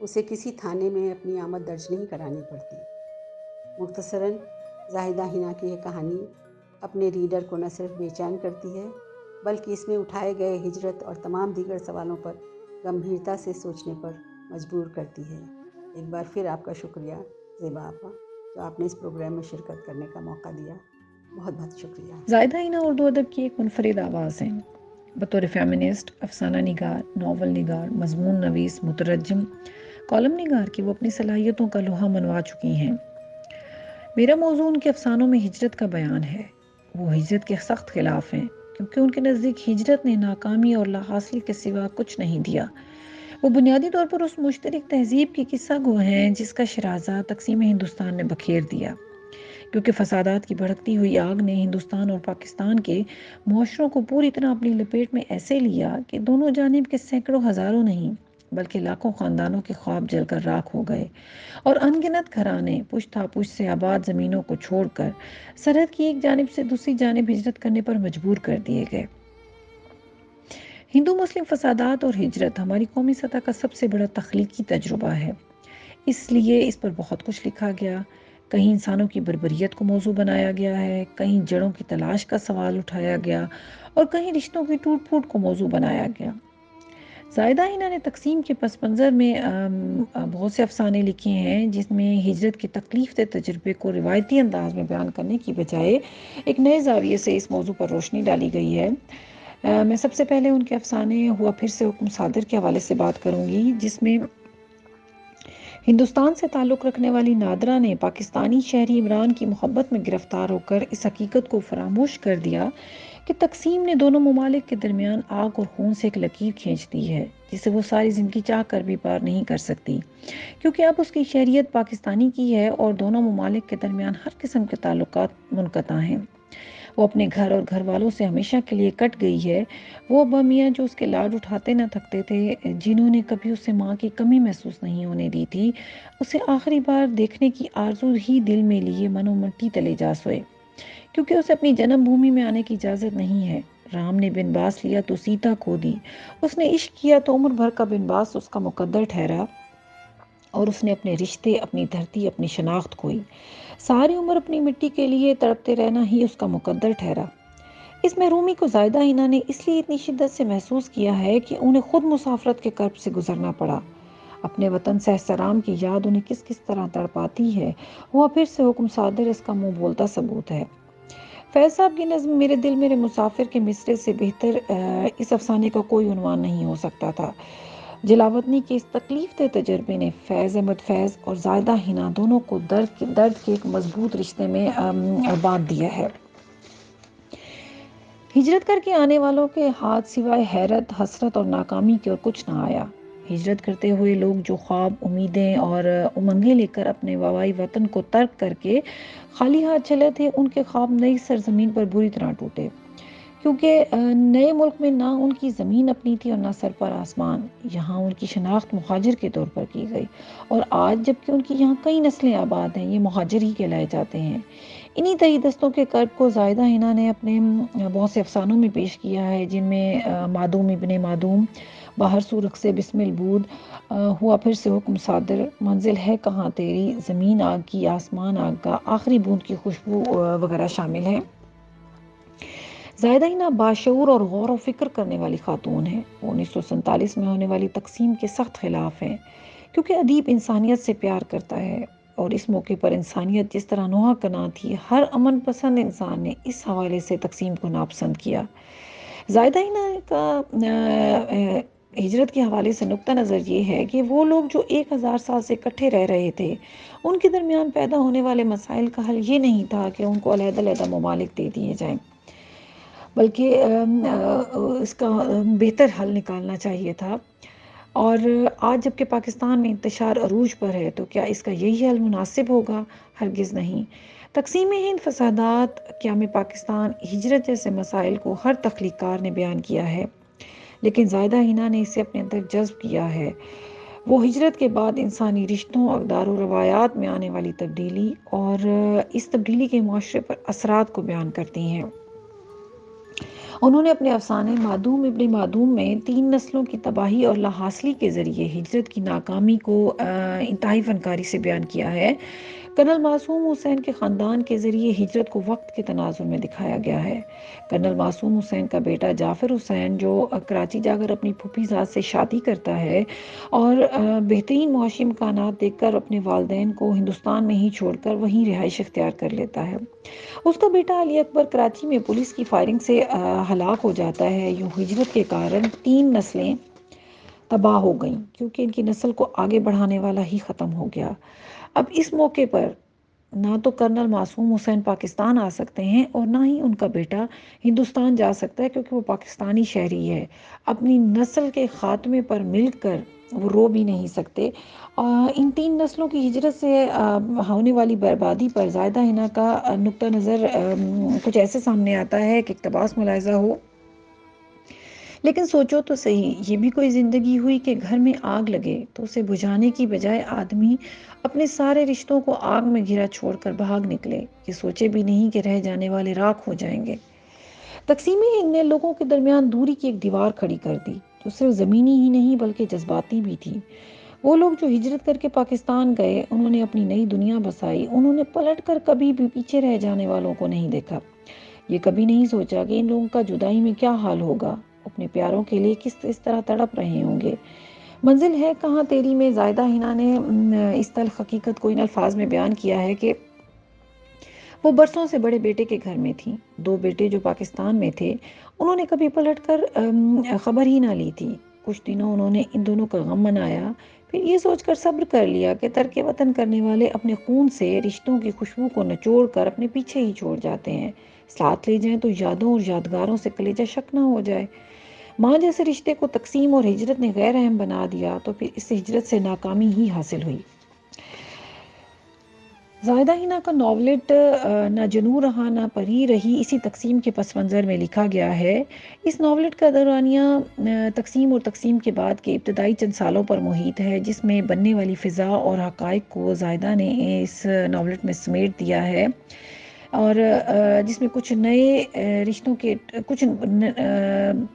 اسے کسی تھانے میں اپنی آمد درج نہیں کرانی پڑتی۔ مختصراً زاہدہ حنا کی یہ کہانی اپنے ریڈر کو نہ صرف بے چین کرتی ہے بلکہ اس میں اٹھائے گئے ہجرت اور تمام دیگر سوالوں پر گمبھیرتا سے سوچنے پر مجبور کرتی ہے۔ ایک بار پھر آپ کا شکریہ زیبا آپا، جو آپ نے اس پروگرام میں شرکت کرنے کا موقع دیا۔ بہت بہت شکریہ۔ زاہدہ حنا اردو ادب کی ایک منفرد آواز ہیں۔ بطور فیمنسٹ، افسانہ نگار، ناول نگار، مضمون نویس، مترجم، کالم نگار کی وہ اپنی صلاحیتوں کا لوہا منوا چکی ہیں۔ میرا موضوع ان کے افسانوں میں ہجرت کا بیان ہے۔ وہ ہجرت کے سخت خلاف ہیں کیونکہ ان کے نزدیک ہجرت نے ناکامی اور لا حاصل کے سوا کچھ نہیں دیا۔ وہ بنیادی طور پر اس مشترک تہذیب کی قصہ گو ہیں جس کا شرازہ تقسیم ہندوستان نے بکھیر دیا، کیونکہ فسادات کی بھڑکتی ہوئی آگ نے ہندوستان اور پاکستان کے معاشروں کو پوری طرح اپنی لپیٹ میں ایسے لیا کہ دونوں جانب کے سینکڑوں ہزاروں نہیں بلکہ لاکھوں خاندانوں کے خواب جل کر راکھ ہو گئے، اور ان گنت گھرانے پشت پشت سے آباد زمینوں کو چھوڑ کر سرحد کی ایک جانب سے دوسری جانب ہجرت کرنے پر مجبور کر دیے گئے۔ ہندو مسلم فسادات اور ہجرت ہماری قومی سطح کا سب سے بڑا تخلیقی تجربہ ہے، اس لیے اس پر بہت کچھ لکھا گیا۔ کہیں انسانوں کی بربریت کو موضوع بنایا گیا ہے، کہیں جڑوں کی تلاش کا سوال اٹھایا گیا، اور کہیں رشتوں کی ٹوٹ پھوٹ کو موضوع بنایا گیا۔ زاہدہ حنا نے تقسیم کے پس منظر میں بہت سے افسانے لکھے ہیں جس میں ہجرت کے تکلیف دہ تجربے کو روایتی انداز میں بیان کرنے کی بجائے ایک نئے زاویے سے اس موضوع پر روشنی ڈالی گئی ہے۔ میں سب سے پہلے ان کے افسانے ہوا پھر سے حکم صادر کے حوالے سے بات کروں گی، جس میں ہندوستان سے تعلق رکھنے والی نادرا نے پاکستانی شہری عمران کی محبت میں گرفتار ہو کر اس حقیقت کو فراموش کر دیا کہ تقسیم نے دونوں ممالک کے درمیان آگ اور خون سے ایک لکیر کھینچ دی ہے جسے وہ ساری زندگی چاہ کر بھی پار نہیں کر سکتی، کیونکہ اب اس کی شہریت پاکستانی کی ہے اور دونوں ممالک کے درمیان ہر قسم کے تعلقات منقطع ہیں۔ وہ اپنے گھر اور گھر والوں سے ہمیشہ کے لیے کٹ گئی ہے۔ وہ ابا میاں جو اس کے لاڈ اٹھاتے نہ تھکتے تھے، جنہوں نے کبھی اسے ماں کی کمی محسوس نہیں ہونے دی تھی، اسے آخری بار دیکھنے کی آرزو ہی دل میں لیے منو مٹی تلے جا سوئے، کیونکہ اسے اپنی جنم بھومی میں آنے کی اجازت نہیں ہے۔ رام نے بنواس لیا تو سیتا کھو دی، اس نے عشق کیا تو عمر بھر کا بنواس اس کا مقدر ٹھہرا، اور اس نے اپنے رشتے، اپنی دھرتی، اپنی شناخت کھوئی۔ ساری عمر اپنی مٹی کے لیے تڑپتے رہنا ہی اس کا مقدر ٹھہرا۔ اس محرومی کو زاہدہ حنا نے اس لیے اتنی شدت سے محسوس کیا ہے کہ انہیں خود مسافرت کے کرب سے گزرنا پڑا۔ اپنے وطن سہسرام کی یاد انہیں کس کس طرح تڑپاتی ہے، ہوا پھر سے حکم صادر اس کا منہ بولتا ثبوت ہے۔ فیض صاحب کی نظم میرے دل میرے مسافر کے مصرعے سے بہتر اس افسانے کا کوئی عنوان نہیں ہو سکتا تھا۔ جلاوطنی کے اس تکلیف دہ تجربے نے فیض احمد فیض اور زاہدہ حنا دونوں کو درد کے ایک مضبوط رشتے میں باندھ دیا ہے۔ ہجرت کر کے آنے والوں کے ہاتھ سوائے حیرت، حسرت اور ناکامی کے اور کچھ نہ آیا۔ ہجرت کرتے ہوئے لوگ جو خواب، امیدیں اور امنگیں لے کر اپنے وبائی وطن کو ترک کر کے خالی ہاتھ چلے تھے، ان کے خواب نئی سرزمین پر بری طرح ٹوٹے، کیونکہ نئے ملک میں نہ ان کی زمین اپنی تھی اور نہ سر پر آسمان۔ یہاں ان کی شناخت مہاجر کے طور پر کی گئی، اور آج جبکہ ان کی یہاں کئی نسلیں آباد ہیں، یہ مہاجر ہی کہلائے جاتے ہیں۔ انہی تہی دستوں کے کرب کو زاہدہ حنا نے اپنے بہت سے افسانوں میں پیش کیا ہے، جن میں معدوم ابن معدوم، باہر سو رقص بسمل بود، ہوا پھر سے حکم صادر، منزل ہے کہاں تیری، زمین آگ کی آسمان آگ کا، آخری بوند کی خوشبو وغیرہ شامل ہیں۔ زاہدہ حنا باشعور اور غور و فکر کرنے والی خاتون ہیں۔ وہ 1947 میں ہونے والی تقسیم کے سخت خلاف ہیں، کیونکہ ادیب انسانیت سے پیار کرتا ہے، اور اس موقع پر انسانیت جس طرح نوحہ کناں تھی، ہر امن پسند انسان نے اس حوالے سے تقسیم کو ناپسند کیا۔ زاہدہ حنا کا ہجرت کے حوالے سے نقطہ نظر یہ ہے کہ وہ لوگ جو 1000 سال سے اکٹھے رہ رہے تھے، ان کے درمیان پیدا ہونے والے مسائل کا حل یہ نہیں تھا کہ ان کو علیحدہ علیحدہ ممالک دے دیے جائیں، بلکہ اس کا بہتر حل نکالنا چاہیے تھا۔ اور آج جب کہ پاکستان میں انتشار عروج پر ہے تو کیا اس کا یہی حل مناسب ہوگا؟ ہرگز نہیں۔ تقسیم ہند، فسادات، قیام پاکستان، ہجرت جیسے مسائل کو ہر تخلیق کار نے بیان کیا ہے، لیکن زاہدہ حنا نے اسے اپنے اندر جذب کیا ہے۔ وہ ہجرت کے بعد انسانی رشتوں، اقدار و روایات میں آنے والی تبدیلی اور اس تبدیلی کے معاشرے پر اثرات کو بیان کرتی ہیں۔ انہوں نے اپنے افسانے معدوم ابن معدوم میں 3 نسلوں کی تباہی اور لاحاصلی کے ذریعے ہجرت کی ناکامی کو انتہائی فنکاری سے بیان کیا ہے۔ کرنل معصوم حسین کے خاندان کے ذریعے ہجرت کو وقت کے تناظر میں دکھایا گیا ہے۔ کرنل معصوم حسین کا بیٹا جعفر حسین جو کراچی جا کر اپنی پھوپھی زاد سے شادی کرتا ہے اور بہترین معاشی امکانات دیکھ کر اپنے والدین کو ہندوستان میں ہی چھوڑ کر وہیں رہائش اختیار کر لیتا ہے۔ اس کا بیٹا علی اکبر کراچی میں پولیس کی فائرنگ سے ہلاک ہو جاتا ہے۔ یوں ہجرت کے کارن 3 نسلیں تباہ ہو گئیں کیونکہ ان کی نسل کو آگے بڑھانے والا ہی ختم ہو گیا۔ اب اس موقع پر نہ تو کرنل معصوم حسین پاکستان آ سکتے ہیں اور نہ ہی ان کا بیٹا ہندوستان جا سکتا ہے کیونکہ وہ پاکستانی شہری ہے۔ اپنی نسل کے خاتمے پر مل کر وہ رو بھی نہیں سکتے۔ ان 3 نسلوں کی ہجرت سے ہونے والی بربادی پر زائدہ حنا کا نقطہ نظر کچھ ایسے سامنے آتا ہے کہ اقتباس ملاحظہ ہو، لیکن سوچو تو صحیح، یہ بھی کوئی زندگی ہوئی کہ گھر میں آگ لگے تو اسے بجھانے کی بجائے آدمی اپنے سارے رشتوں کو آگ میں گھرا چھوڑ کر بھاگ نکلے، یہ سوچے بھی نہیں کہ رہ جانے والے راکھ ہو جائیں گے۔ تقسیم ہند نے لوگوں کے درمیان دوری کی ایک دیوار کھڑی کر دی جو صرف زمینی ہی نہیں بلکہ جذباتی بھی تھی۔ وہ لوگ جو ہجرت کر کے پاکستان گئے، انہوں نے اپنی نئی دنیا بسائی، انہوں نے پلٹ کر کبھی بھی پیچھے رہ جانے والوں کو نہیں دیکھا۔ یہ کبھی نہیں سوچا کہ ان لوگوں کا جدائی میں کیا حال ہوگا، اپنے پیاروں کے لیے کس طرح تڑپ رہے ہوں گے۔ منزل ہے کہاں تیری میں زائدہ حنا نے اس تلخ حقیقت کو ان الفاظ میں بیان کیا ہے کہ وہ برسوں سے بڑے بیٹے کے گھر میں تھیں۔ 2 بیٹے جو پاکستان میں تھے، انہوں نے کبھی پلٹ کر خبر ہی نہ لی تھی۔ کچھ دنوں انہوں نے ان دونوں کا غم منایا، پھر یہ سوچ کر صبر کر لیا کہ ترک وطن کرنے والے اپنے خون سے رشتوں کی خوشبو کو نچوڑ کر اپنے پیچھے ہی چھوڑ جاتے ہیں، ساتھ لے جائیں تو یادوں اور یادگاروں سے کلیجہ شک نہ ہو جائے۔ ماں جیسے رشتے کو تقسیم اور ہجرت نے غیر اہم بنا دیا تو پھر اس ہجرت سے ناکامی ہی حاصل ہوئی۔ زائدہ حنا کا ناولٹ نہ جنوں رہا نہ پری رہی اسی تقسیم کے پس منظر میں لکھا گیا ہے۔ اس ناولٹ کا دورانیہ تقسیم اور تقسیم کے بعد کے ابتدائی چند سالوں پر محیط ہے، جس میں بننے والی فضا اور حقائق کو زائدہ نے اس ناولٹ میں سمیٹ دیا ہے، اور جس میں کچھ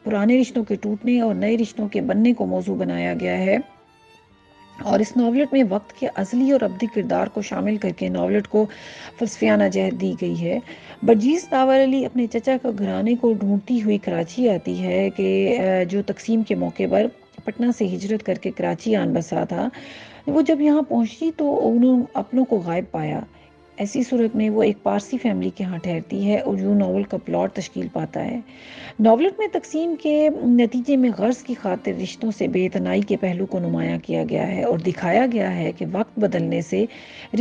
پرانے رشتوں کے ٹوٹنے اور نئے رشتوں کے بننے کو موضوع بنایا گیا ہے، اور اس ناولٹ میں وقت کے ازلی اور ابدی کردار کو شامل کر کے ناولٹ کو فلسفیانہ جہت دی گئی ہے۔ برجیس داور علی اپنے چچا کا گھرانے کو ڈھونڈتی ہوئی کراچی آتی ہے کہ جو تقسیم کے موقع پر پٹنہ سے ہجرت کر کے کراچی آن بسا تھا۔ وہ جب یہاں پہنچی تو انہوں اپنوں کو غائب پایا۔ ایسی صورت میں وہ ایک پارسی فیملی کے ہاں ٹھہرتی ہے اور جو ناول کا پلاٹ تشکیل پاتا ہے۔ ناولٹ میں تقسیم کے نتیجے میں غرض کی خاطر رشتوں سے بے اتنائی کے پہلو کو نمایاں کیا گیا ہے اور دکھایا گیا ہے کہ وقت بدلنے سے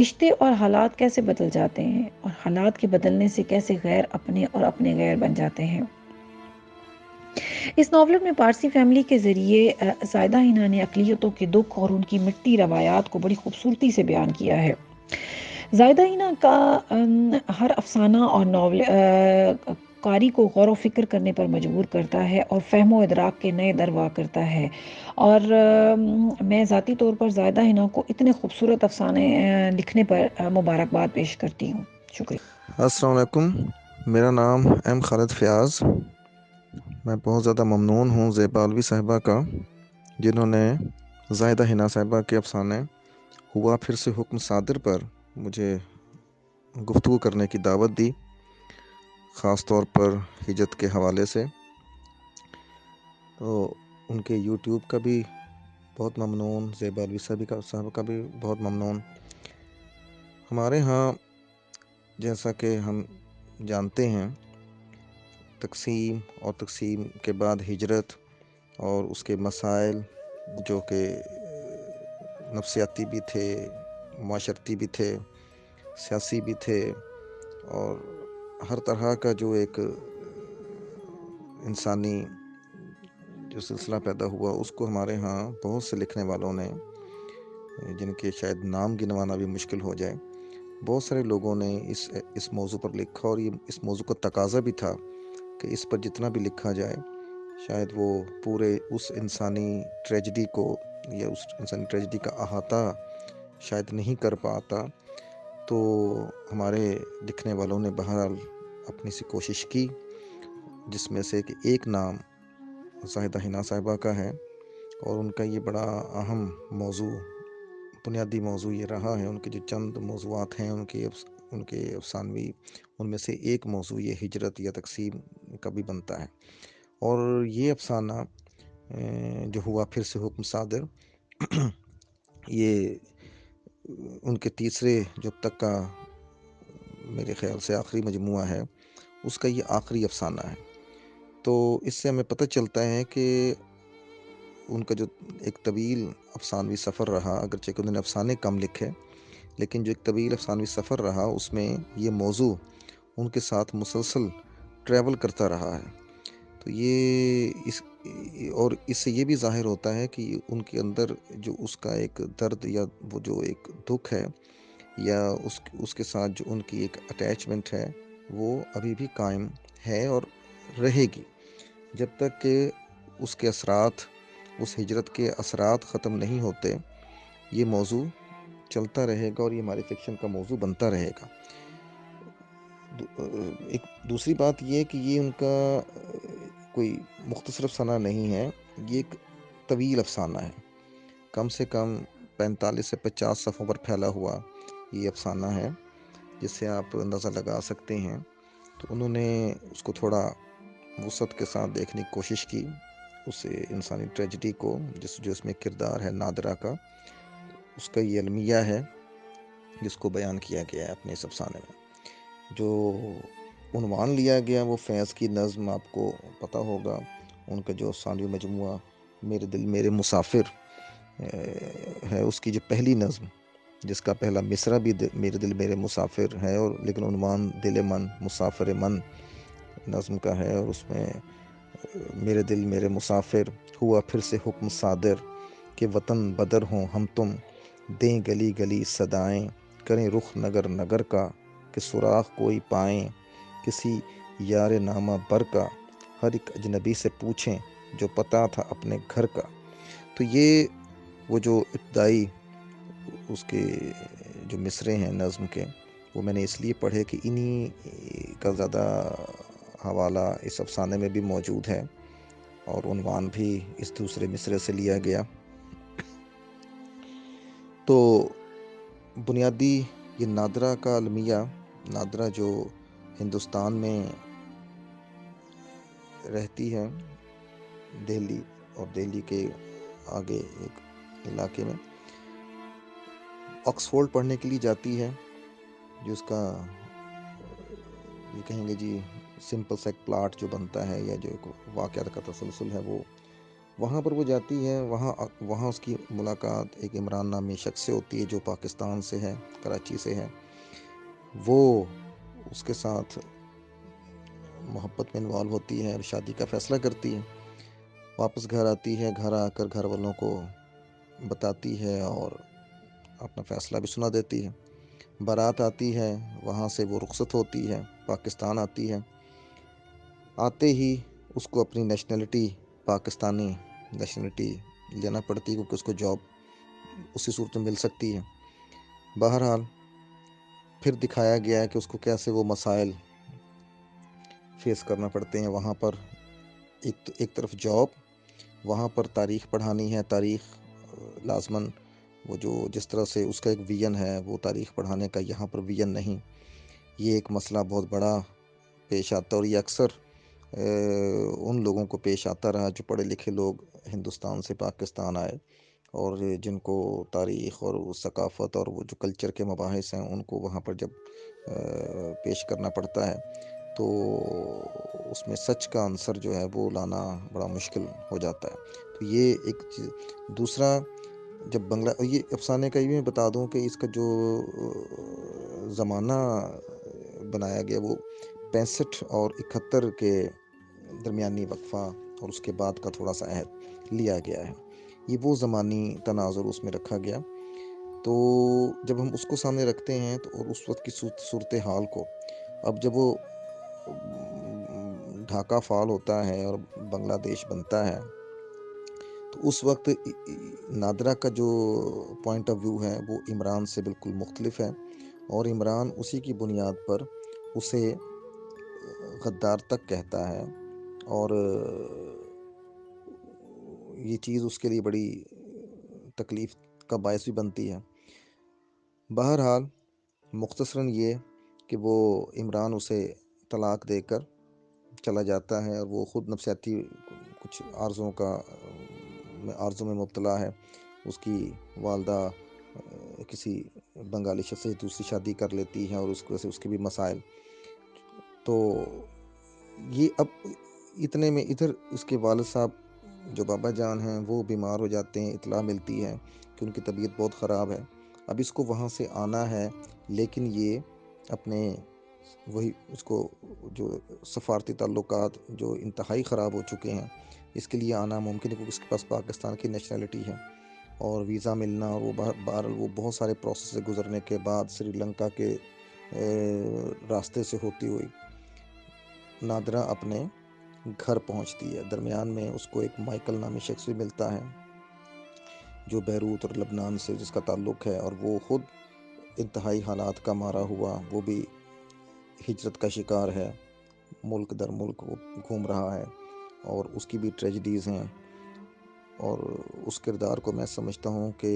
رشتے اور حالات کیسے بدل جاتے ہیں، اور حالات کے بدلنے سے کیسے غیر اپنے اور اپنے غیر بن جاتے ہیں۔ اس ناولٹ میں پارسی فیملی کے ذریعے زائدہ حنا نے اقلیتوں کے دکھ اور ان کی مٹی روایات کو بڑی خوبصورتی سے بیان کیا ہے۔ زائدہ حنا کا ہر افسانہ اور ناول قاری کو غور و فکر کرنے پر مجبور کرتا ہے اور فہم و ادراک کے نئے در وا کرتا ہے، اور میں ذاتی طور پر زائدہ حنا کو اتنے خوبصورت افسانے لکھنے پر مبارکباد پیش کرتی ہوں۔ شکریہ۔ السلام علیکم، میرا نام ایم خالد فیاض۔ میں بہت زیادہ ممنون ہوں زیبا علوی صاحبہ کا، جنہوں نے زائدہ حنا صاحبہ کے افسانے ہوا پھر سے حکم صادر پر مجھے گفتگو کرنے کی دعوت دی، خاص طور پر ہجرت کے حوالے سے۔ تو ان کے یوٹیوب کا بھی بہت ممنون، زیبا علوی صاحب کا بھی بہت ممنون۔ ہمارے ہاں جیسا کہ ہم جانتے ہیں، تقسیم اور تقسیم کے بعد ہجرت اور اس کے مسائل جو کہ نفسیاتی بھی تھے، معاشرتی بھی تھے، سیاسی بھی تھے، اور ہر طرح کا جو ایک انسانی جو سلسلہ پیدا ہوا، اس کو ہمارے ہاں بہت سے لکھنے والوں نے، جن کے شاید نام گنوانا بھی مشکل ہو جائے، بہت سارے لوگوں نے اس موضوع پر لکھا، اور یہ اس موضوع کا تقاضا بھی تھا کہ اس پر جتنا بھی لکھا جائے شاید وہ پورے اس انسانی ٹریجڈی کو یا اس انسانی ٹریجڈی کا احاطہ شاید نہیں کر پاتا۔ تو ہمارے لکھنے والوں نے بہرحال اپنی سی کوشش کی، جس میں سے کہ ایک نام زاہدہ حنا صاحبہ کا ہے، اور ان کا یہ بڑا اہم موضوع، بنیادی موضوع یہ رہا ہے۔ ان کے جو چند موضوعات ہیں ان کے افسانوی، ان میں سے ایک موضوع یہ ہجرت یا تقسیم کا بھی بنتا ہے۔ اور یہ افسانہ جو ہوا پھر سے حکم صادر، یہ ان کے تیسرے جب تک کا میرے خیال سے آخری مجموعہ ہے، اس کا یہ آخری افسانہ ہے۔ تو اس سے ہمیں پتہ چلتا ہے کہ ان کا جو ایک طویل افسانوی سفر رہا، اگرچہ کہ انہوں نے افسانے کم لکھے، لیکن جو ایک طویل افسانوی سفر رہا اس میں یہ موضوع ان کے ساتھ مسلسل ٹریول کرتا رہا ہے۔ تو اور اس سے یہ بھی ظاہر ہوتا ہے کہ ان کے اندر جو اس کا ایک درد یا وہ جو ایک دکھ ہے یا اس کے ساتھ جو ان کی ایک اٹیچمنٹ ہے وہ ابھی بھی قائم ہے اور رہے گی جب تک کہ اس کے اثرات، اس ہجرت کے اثرات ختم نہیں ہوتے۔ یہ موضوع چلتا رہے گا اور یہ ہمارے فکشن کا موضوع بنتا رہے گا۔ ایک دوسری بات یہ کہ یہ ان کا کوئی مختصر افسانہ نہیں ہے، یہ ایک طویل افسانہ ہے، کم سے کم 45 سے 50 صفحوں پر پھیلا ہوا یہ افسانہ ہے، جس سے آپ اندازہ لگا سکتے ہیں۔ تو انہوں نے اس کو تھوڑا وسعت کے ساتھ دیکھنے کی کوشش کی، اسے انسانی ٹریجڈی کو، جو اس میں کردار ہے نادرہ کا، اس کا یہ المیہ ہے جس کو بیان کیا گیا ہے اپنے اس افسانے میں۔ جو عنوان لیا گیا وہ فیض کی نظم، آپ کو پتہ ہوگا ان کا جو افسانوی مجموعہ میرے دل میرے مسافر ہے، اس کی جو پہلی نظم جس کا پہلا مصرع بھی میرے دل میرے مسافر ہے، اور لیکن عنوان دل من مسافر من نظم کا ہے، اور اس میں میرے دل میرے مسافر ہوا پھر سے حکم صادر کہ وطن بدر ہوں ہم تم، دیں گلی گلی صدائیں، کریں رخ نگر نگر کا کہ سراغ کوئی پائیں، کسی یار نامہ بر کا ہر ایک اجنبی سے پوچھیں جو پتہ تھا اپنے گھر کا۔ تو یہ وہ جو ابتدائی اس کے جو مصرے ہیں نظم کے، وہ میں نے اس لیے پڑھے کہ انہی کا زیادہ حوالہ اس افسانے میں بھی موجود ہے، اور عنوان بھی اس دوسرے مصرے سے لیا گیا۔ تو بنیادی یہ نادرہ کا المیہ، نادرہ جو ہندوستان میں رہتی ہے، دہلی اور دہلی کے آگے ایک علاقے میں، آکسفورڈ پڑھنے کے لیے جاتی ہے، جو اس کا یہ کہیں گے جی سمپل سا ایک پلاٹ جو بنتا ہے یا جو ایک واقعات کا تسلسل ہے، وہ وہاں پر وہ جاتی ہے۔ وہاں اس کی ملاقات ایک عمران نامی شخص سے ہوتی ہے جو پاکستان سے ہے، کراچی سے ہے۔ وہ اس کے ساتھ محبت میں انوالو ہوتی ہے اور شادی کا فیصلہ کرتی ہے۔ واپس گھر آتی ہے، گھر آ کر گھر والوں کو بتاتی ہے اور اپنا فیصلہ بھی سنا دیتی ہے۔ بارات آتی ہے، وہاں سے وہ رخصت ہوتی ہے، پاکستان آتی ہے۔ آتے ہی اس کو اپنی نیشنلٹی، پاکستانی نیشنلٹی لینا پڑتی ہے، کیونکہ اس کو جاب اسی صورت میں مل سکتی ہے۔ بہرحال پھر دکھایا گیا ہے کہ اس کو کیسے وہ مسائل فیس کرنا پڑتے ہیں وہاں پر۔ ایک طرف جاب، وہاں پر تاریخ پڑھانی ہے، تاریخ لازماً وہ جو جس طرح سے اس کا ایک ویژن ہے وہ تاریخ پڑھانے کا یہاں پر ویژن نہیں۔ یہ ایک مسئلہ بہت بڑا پیش آتا ہے، اور یہ اکثر ان لوگوں کو پیش آتا رہا جو پڑھے لکھے لوگ ہندوستان سے پاکستان آئے، اور جن کو تاریخ اور ثقافت اور وہ جو کلچر کے مباحث ہیں ان کو وہاں پر جب پیش کرنا پڑتا ہے تو اس میں سچ کا عنصر جو ہے وہ لانا بڑا مشکل ہو جاتا ہے۔ تو یہ ایک چیز۔ دوسرا، جب یہ افسانے کا یہ میں بتا دوں کہ اس کا جو زمانہ بنایا گیا وہ 65 اور 71 کے درمیانی وقفہ اور اس کے بعد کا تھوڑا سا عہد لیا گیا ہے۔ یہ وہ زمانی تناظر اس میں رکھا گیا۔ تو جب ہم اس کو سامنے رکھتے ہیں تو اور اس وقت کی صورتحال کو، اب جب وہ ڈھاکہ فال ہوتا ہے اور بنگلہ دیش بنتا ہے، تو اس وقت نادرہ کا جو پوائنٹ آف ویو ہے وہ عمران سے بالکل مختلف ہے، اور عمران اسی کی بنیاد پر اسے غدار تک کہتا ہے اور یہ چیز اس کے لیے بڑی تکلیف کا باعث بھی بنتی ہے۔ بہرحال مختصراً یہ کہ وہ عمران اسے طلاق دے کر چلا جاتا ہے، اور وہ خود نفسیاتی کچھ عارضوں میں مبتلا ہے۔ اس کی والدہ کسی بنگالی شخص سے دوسری شادی کر لیتی ہے، اور اس کی وجہ سے اس کے بھی مسائل۔ تو یہ اب اتنے میں ادھر اس کے والد صاحب جو بابا جان ہیں وہ بیمار ہو جاتے ہیں، اطلاع ملتی ہے کہ ان کی طبیعت بہت خراب ہے۔ اب اس کو وہاں سے آنا ہے، لیکن یہ اپنے وہی اس کو جو سفارتی تعلقات جو انتہائی خراب ہو چکے ہیں، اس کے لیے آنا ممکن ہے کیونکہ اس کے پاس پاکستان کی نیشنلٹی ہے، اور ویزا ملنا، اور وہ بہرحال وہ بہت سارے پروسیس سے گزرنے کے بعد سری لنکا کے راستے سے ہوتی ہوئی نادرہ اپنے گھر پہنچتی ہے۔ درمیان میں اس کو ایک مائیکل نامی شخص بھی ملتا ہے جو بیروت اور لبنان سے جس کا تعلق ہے، اور وہ خود انتہائی حالات کا مارا ہوا، وہ بھی ہجرت کا شکار ہے، ملک در ملک وہ گھوم رہا ہے، اور اس کی بھی ٹریجڈیز ہیں۔ اور اس کردار کو میں سمجھتا ہوں کہ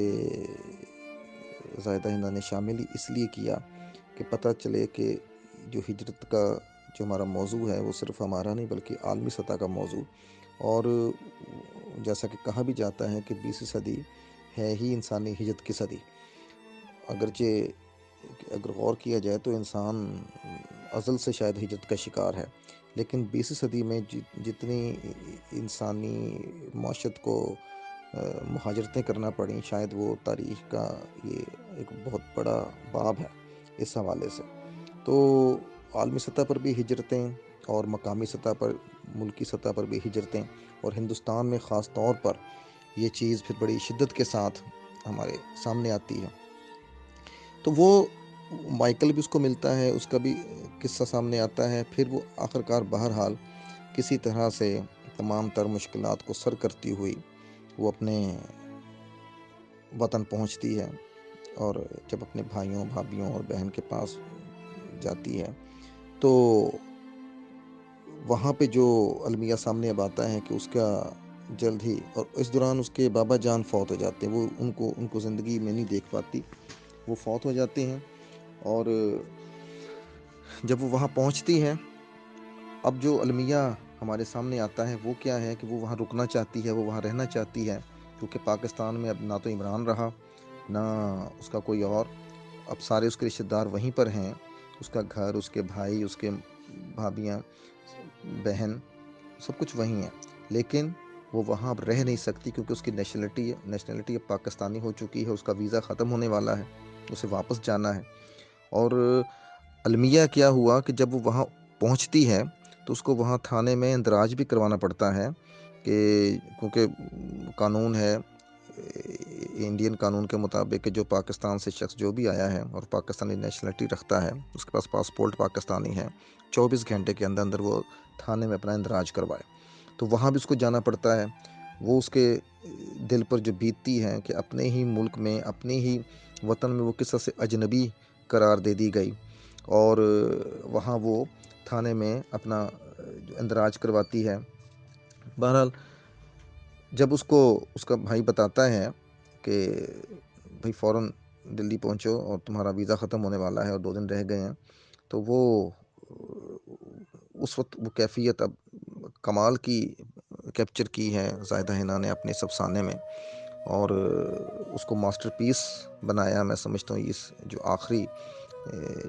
زاہدہ ہندا نے شامل ہی اس لیے کیا کہ پتہ چلے کہ جو ہجرت کا جو ہمارا موضوع ہے وہ صرف ہمارا نہیں بلکہ عالمی سطح کا موضوع، اور جیسا کہ کہا بھی جاتا ہے کہ 20ویں صدی ہے ہی انسانی ہجرت کی صدی۔ اگرچہ اگر غور کیا جائے تو انسان ازل سے شاید ہجرت کا شکار ہے، لیکن 20ویں صدی میں جتنی انسانی معاشرت کو مہاجرتیں کرنا پڑیں، شاید وہ تاریخ کا یہ ایک بہت بڑا باب ہے اس حوالے سے۔ تو عالمی سطح پر بھی ہجرتیں، اور مقامی سطح پر، ملکی سطح پر بھی ہجرتیں، اور ہندوستان میں خاص طور پر یہ چیز پھر بڑی شدت کے ساتھ ہمارے سامنے آتی ہے۔ تو وہ مائیکل بھی اس کو ملتا ہے، اس کا بھی قصہ سامنے آتا ہے، پھر وہ آخرکار بہرحال کسی طرح سے تمام تر مشکلات کو سر کرتی ہوئی وہ اپنے وطن پہنچتی ہے، اور جب اپنے بھائیوں، بھابھیوں اور بہن کے پاس جاتی ہے تو وہاں پہ جو المیہ سامنے اب آتا ہے کہ اس کا جلد ہی، اور اس دوران اس کے بابا جان فوت ہو جاتے ہیں، وہ ان کو زندگی میں نہیں دیکھ پاتی، وہ فوت ہو جاتے ہیں۔ اور جب وہ وہاں پہنچتی ہے، اب جو المیہ ہمارے سامنے آتا ہے وہ کیا ہے کہ وہ وہاں رکنا چاہتی ہے، وہ وہاں رہنا چاہتی ہے، کیونکہ پاکستان میں اب نہ تو عمران رہا نہ اس کا کوئی اور، اب سارے اس کے رشتہ دار وہیں پر ہیں، اس کا گھر، اس کے بھائی، اس کے بھابیاں، بہن، سب کچھ وہیں ہے، لیکن وہ وہاں اب رہ نہیں سکتی کیونکہ اس کی نیشنلٹی اب پاکستانی ہو چکی ہے، اس کا ویزا ختم ہونے والا ہے، اسے واپس جانا ہے۔ اور المیہ کیا ہوا کہ جب وہ وہاں پہنچتی ہے تو اس کو وہاں تھانے میں اندراج بھی کروانا پڑتا ہے، کہ کیونکہ قانون ہے انڈین قانون کے مطابق کہ جو پاکستان سے شخص جو بھی آیا ہے اور پاکستانی نیشنلٹی رکھتا ہے، اس کے پاس پاسپورٹ پاکستانی ہے، 24 گھنٹے کے اندر وہ تھانے میں اپنا اندراج کروائے۔ تو وہاں بھی اس کو جانا پڑتا ہے۔ وہ اس کے دل پر جو بیتتی ہے کہ اپنے ہی ملک میں، اپنے ہی وطن میں وہ کس طرح سے اجنبی قرار دے دی گئی، اور وہاں وہ تھانے میں اپنا اندراج کرواتی ہے۔ بہرحال جب اس کو اس کا بھائی بتاتا ہے کہ بھائی فوراً دلی پہنچو اور تمہارا ویزا ختم ہونے والا ہے اور 2 دن رہ گئے ہیں، تو وہ اس وقت وہ کیفیت اب کمال کی کیپچر کی ہے زاہدہ ہنا نے اپنے اس افسانے میں، اور اس کو ماسٹر پیس بنایا۔ میں سمجھتا ہوں اس جو آخری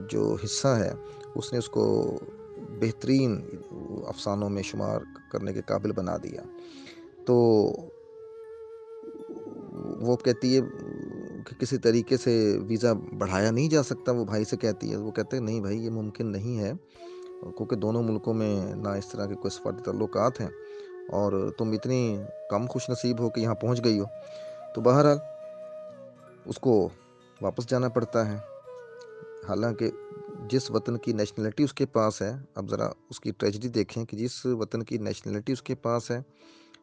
جو حصہ ہے اس نے اس کو بہترین افسانوں میں شمار کرنے کے قابل بنا دیا۔ تو وہ کہتی ہے کہ کسی طریقے سے ویزا بڑھایا نہیں جا سکتا، وہ بھائی سے کہتی ہے، وہ کہتے ہیں نہیں بھائی یہ ممکن نہیں ہے، کیونکہ دونوں ملکوں میں نہ اس طرح کے کوئی سفارتی تعلقات ہیں، اور تم اتنی کم خوش نصیب ہو کہ یہاں پہنچ گئی ہو۔ تو بہرحال اس کو واپس جانا پڑتا ہے، حالانکہ جس وطن کی نیشنلٹی اس کے پاس ہے، اب ذرا اس کی ٹریجڈی دیکھیں کہ جس وطن کی نیشنلٹی اس کے پاس ہے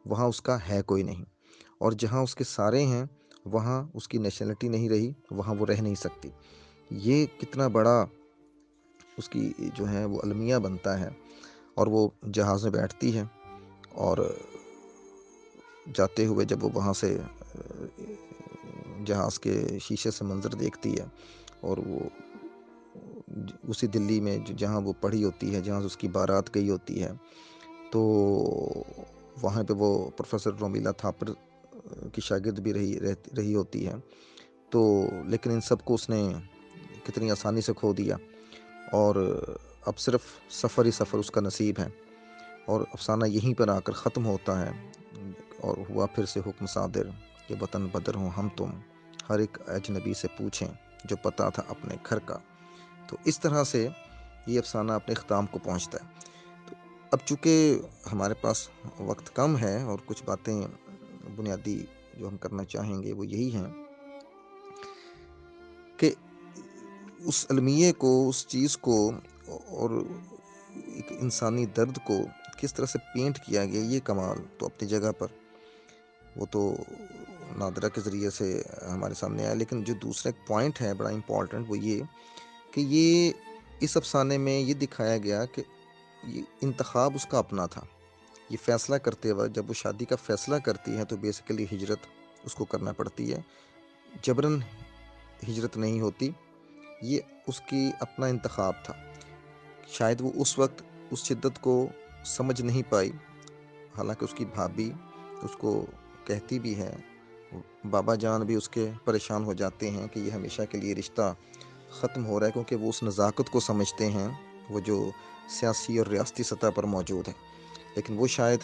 وہاں اس کا ہے کوئی نہیں، اور جہاں اس کے سارے ہیں وہاں اس کی نیشنلٹی نہیں رہی، وہاں وہ رہ نہیں سکتی۔ یہ کتنا بڑا اس کی جو ہے وہ المیہ بنتا ہے، اور وہ جہاز میں بیٹھتی ہے، اور جاتے ہوئے جب وہ وہاں سے جہاز کے شیشے سے منظر دیکھتی ہے اور وہ اسی دلی میں جہاں وہ پڑھی ہوتی ہے، جہاں اس کی بارات گئی ہوتی ہے، تو وہاں پہ وہ پروفیسر رومیلا تھاپر کی شاگرد بھی رہی ہوتی ہے، تو لیکن ان سب کو اس نے کتنی آسانی سے کھو دیا، اور اب صرف سفر ہی سفر اس کا نصیب ہے، اور افسانہ یہیں پر آ کر ختم ہوتا ہے، اور ہوا پھر سے حکم صادر کہ وطن بدر ہوں ہم تم، ہر ایک اجنبی سے پوچھیں جو پتا تھا اپنے گھر کا۔ تو اس طرح سے یہ افسانہ اپنے اختتام کو پہنچتا ہے۔ تو اب چونکہ ہمارے پاس وقت کم ہے اور کچھ باتیں بنیادی جو ہم کرنا چاہیں گے وہ یہی ہیں کہ اس المیے کو، اس چیز کو اور ایک انسانی درد کو کس طرح سے پینٹ کیا گیا، یہ کمال تو اپنی جگہ پر وہ تو نادرہ کے ذریعے سے ہمارے سامنے آیا، لیکن جو دوسرا ایک پوائنٹ ہے بڑا امپورٹنٹ، وہ یہ کہ یہ اس افسانے میں یہ دکھایا گیا کہ یہ انتخاب اس کا اپنا تھا۔ یہ فیصلہ کرتے وقت جب وہ شادی کا فیصلہ کرتی ہے تو بیسیکلی ہجرت اس کو کرنا پڑتی ہے، جبراً ہجرت نہیں ہوتی، یہ اس کی اپنا انتخاب تھا۔ شاید وہ اس وقت اس شدت کو سمجھ نہیں پائی، حالانکہ اس کی بھابھی اس کو کہتی بھی ہے، بابا جان بھی اس کے پریشان ہو جاتے ہیں کہ یہ ہمیشہ کے لیے رشتہ ختم ہو رہا ہے، کیونکہ وہ اس نزاکت کو سمجھتے ہیں وہ جو سیاسی اور ریاستی سطح پر موجود ہے، لیکن وہ شاید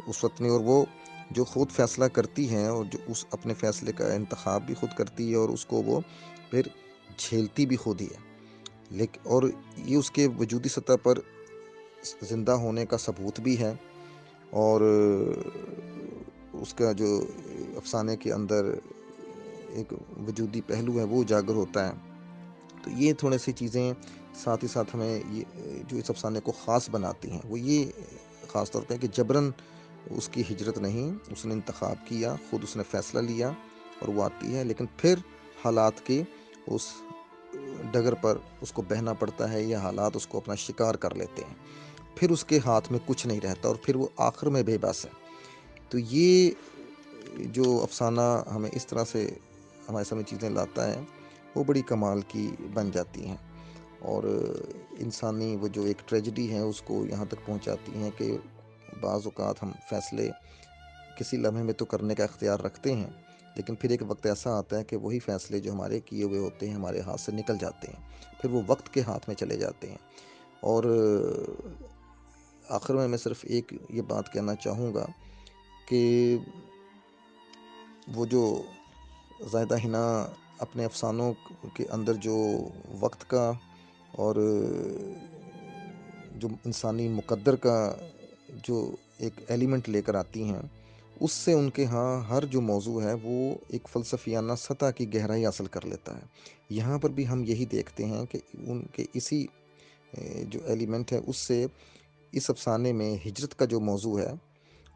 اس وقت میں، اور وہ جو خود فیصلہ کرتی ہیں اور جو اس اپنے فیصلے کا انتخاب بھی خود کرتی ہے اور اس کو وہ پھر جھیلتی بھی خود ہی ہے، لیکن اور یہ اس کے وجودی سطح پر زندہ ہونے کا ثبوت بھی ہے، اور اس کا جو افسانے کے اندر ایک وجودی پہلو ہے وہ اجاگر ہوتا ہے۔ تو یہ تھوڑے سی چیزیں ساتھ ہی ساتھ ہمیں یہ جو اس افسانے کو خاص بناتی ہیں، وہ یہ خاص طور پہ کہ جبراً اس کی ہجرت نہیں، اس نے انتخاب کیا، خود اس نے فیصلہ لیا اور وہ آتی ہے، لیکن پھر حالات کی اس ڈگر پر اس کو بہنا پڑتا ہے، یا حالات اس کو اپنا شکار کر لیتے ہیں، پھر اس کے ہاتھ میں کچھ نہیں رہتا اور پھر وہ آخر میں بے بس ہے۔ تو یہ جو افسانہ ہمیں اس طرح سے ہمارے سامنے چیزیں لاتا ہے وہ بڑی کمال کی بن جاتی ہیں، اور انسانی وہ جو ایک ٹریجڈی ہے اس کو یہاں تک پہنچاتی ہیں کہ بعض اوقات ہم فیصلے کسی لمحے میں تو کرنے کا اختیار رکھتے ہیں، لیکن پھر ایک وقت ایسا آتا ہے کہ وہی فیصلے جو ہمارے کیے ہوئے ہوتے ہیں ہمارے ہاتھ سے نکل جاتے ہیں، پھر وہ وقت کے ہاتھ میں چلے جاتے ہیں۔ اور آخر میں صرف ایک یہ بات کہنا چاہوں گا کہ وہ جو زاہدہ حنا اپنے افسانوں کے اندر جو وقت کا اور جو انسانی مقدر کا جو ایک ایلیمنٹ لے کر آتی ہیں، اس سے ان کے ہاں ہر جو موضوع ہے وہ ایک فلسفیانہ سطح کی گہرائی حاصل کر لیتا ہے۔ یہاں پر بھی ہم یہی دیکھتے ہیں کہ ان کے اسی جو ایلیمنٹ ہے اس سے اس افسانے میں ہجرت کا جو موضوع ہے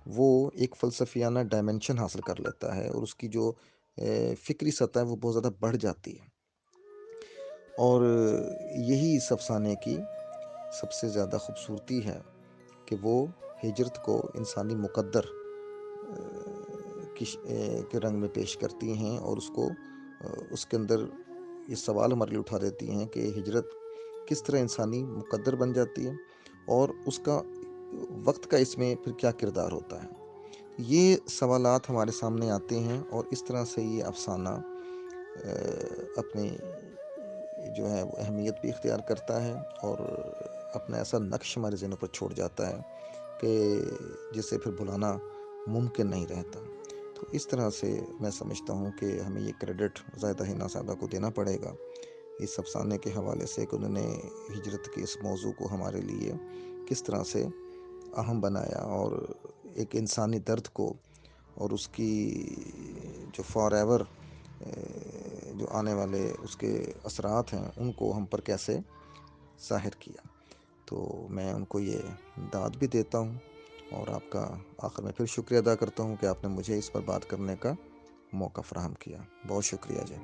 وہ ایک فلسفیانہ ڈائمنشن حاصل کر لیتا ہے، اور اس کی جو فکری سطح ہے وہ بہت زیادہ بڑھ جاتی ہے، اور یہی اس افسانے کی سب سے زیادہ خوبصورتی ہے کہ وہ ہجرت کو انسانی مقدر کے رنگ میں پیش کرتی ہیں، اور اس کو اس کے اندر یہ سوال ہمارے لیے اٹھا دیتی ہیں کہ ہجرت کس طرح انسانی مقدر بن جاتی ہے، اور اس کا وقت کا اس میں پھر کیا کردار ہوتا ہے۔ یہ سوالات ہمارے سامنے آتے ہیں، اور اس طرح سے یہ افسانہ اپنی جو ہے وہ اہمیت بھی اختیار کرتا ہے، اور اپنا ایسا نقش ہمارے ذہنوں پر چھوڑ جاتا ہے کہ جسے پھر بھلانا ممکن نہیں رہتا۔ تو اس طرح سے میں سمجھتا ہوں کہ ہمیں یہ کریڈٹ زاہدہ حنا صاحبہ کو دینا پڑے گا اس افسانے کے حوالے سے کہ انہوں نے ہجرت کے اس موضوع کو ہمارے لیے کس طرح سے اہم بنایا، اور ایک انسانی درد کو اور اس کی جو فار ایور جو آنے والے اس کے اثرات ہیں ان کو ہم پر کیسے ظاہر کیا۔ تو میں ان کو یہ داد بھی دیتا ہوں، اور آپ کا آخر میں پھر شکریہ ادا کرتا ہوں کہ آپ نے مجھے اس پر بات کرنے کا موقع فراہم کیا۔ بہت شکریہ جی۔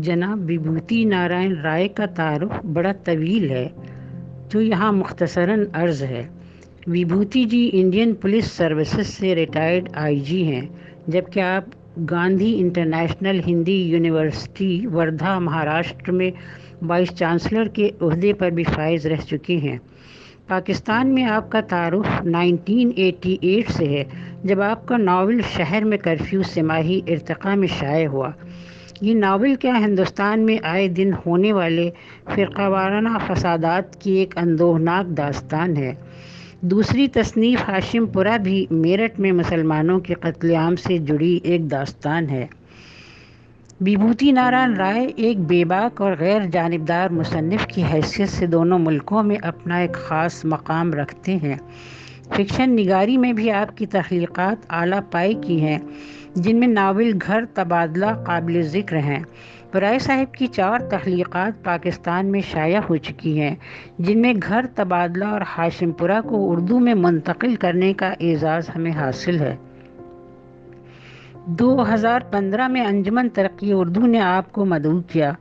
جناب وبھوتی نارائن رائے کا تعارف بڑا طویل ہے، جو یہاں مختصراً عرض ہے وبھوتی جی انڈین پولیس سروسز سے ریٹائرڈ آئی جی ہیں، جبکہ آپ گاندھی انٹرنیشنل ہندی یونیورسٹی وردھا مہاراشٹر میں وائس چانسلر کے عہدے پر بھی فائز رہ چکے ہیں۔ پاکستان میں آپ کا تعارف 1988 سے ہے، جب آپ کا ناول شہر میں کرفیو سماہی ارتقاء میں شائع ہوا۔ یہ ناول کیا ہندوستان میں آئے دن ہونے والے فرقہ وارانہ فسادات کی ایک اندوہناک داستان ہے۔ دوسری تصنیف ہاشم پورہ بھی میرٹھ میں مسلمانوں کے قتل عام سے جڑی ایک داستان ہے۔ وبھوتی نارائن رائے ایک بے باک اور غیر جانبدار مصنف کی حیثیت سے دونوں ملکوں میں اپنا ایک خاص مقام رکھتے ہیں۔ فکشن نگاری میں بھی آپ کی تخلیقات اعلیٰ پائی کی ہیں، جن میں ناول گھر تبادلہ قابل ذکر ہیں۔ رائے صاحب کی 4 تخلیقات پاکستان میں شائع ہو چکی ہیں، جن میں گھر تبادلہ اور ہاشم پورہ کو اردو میں منتقل کرنے کا اعزاز ہمیں حاصل ہے۔ 2015 میں انجمن ترقی اردو نے آپ کو مدعو کیا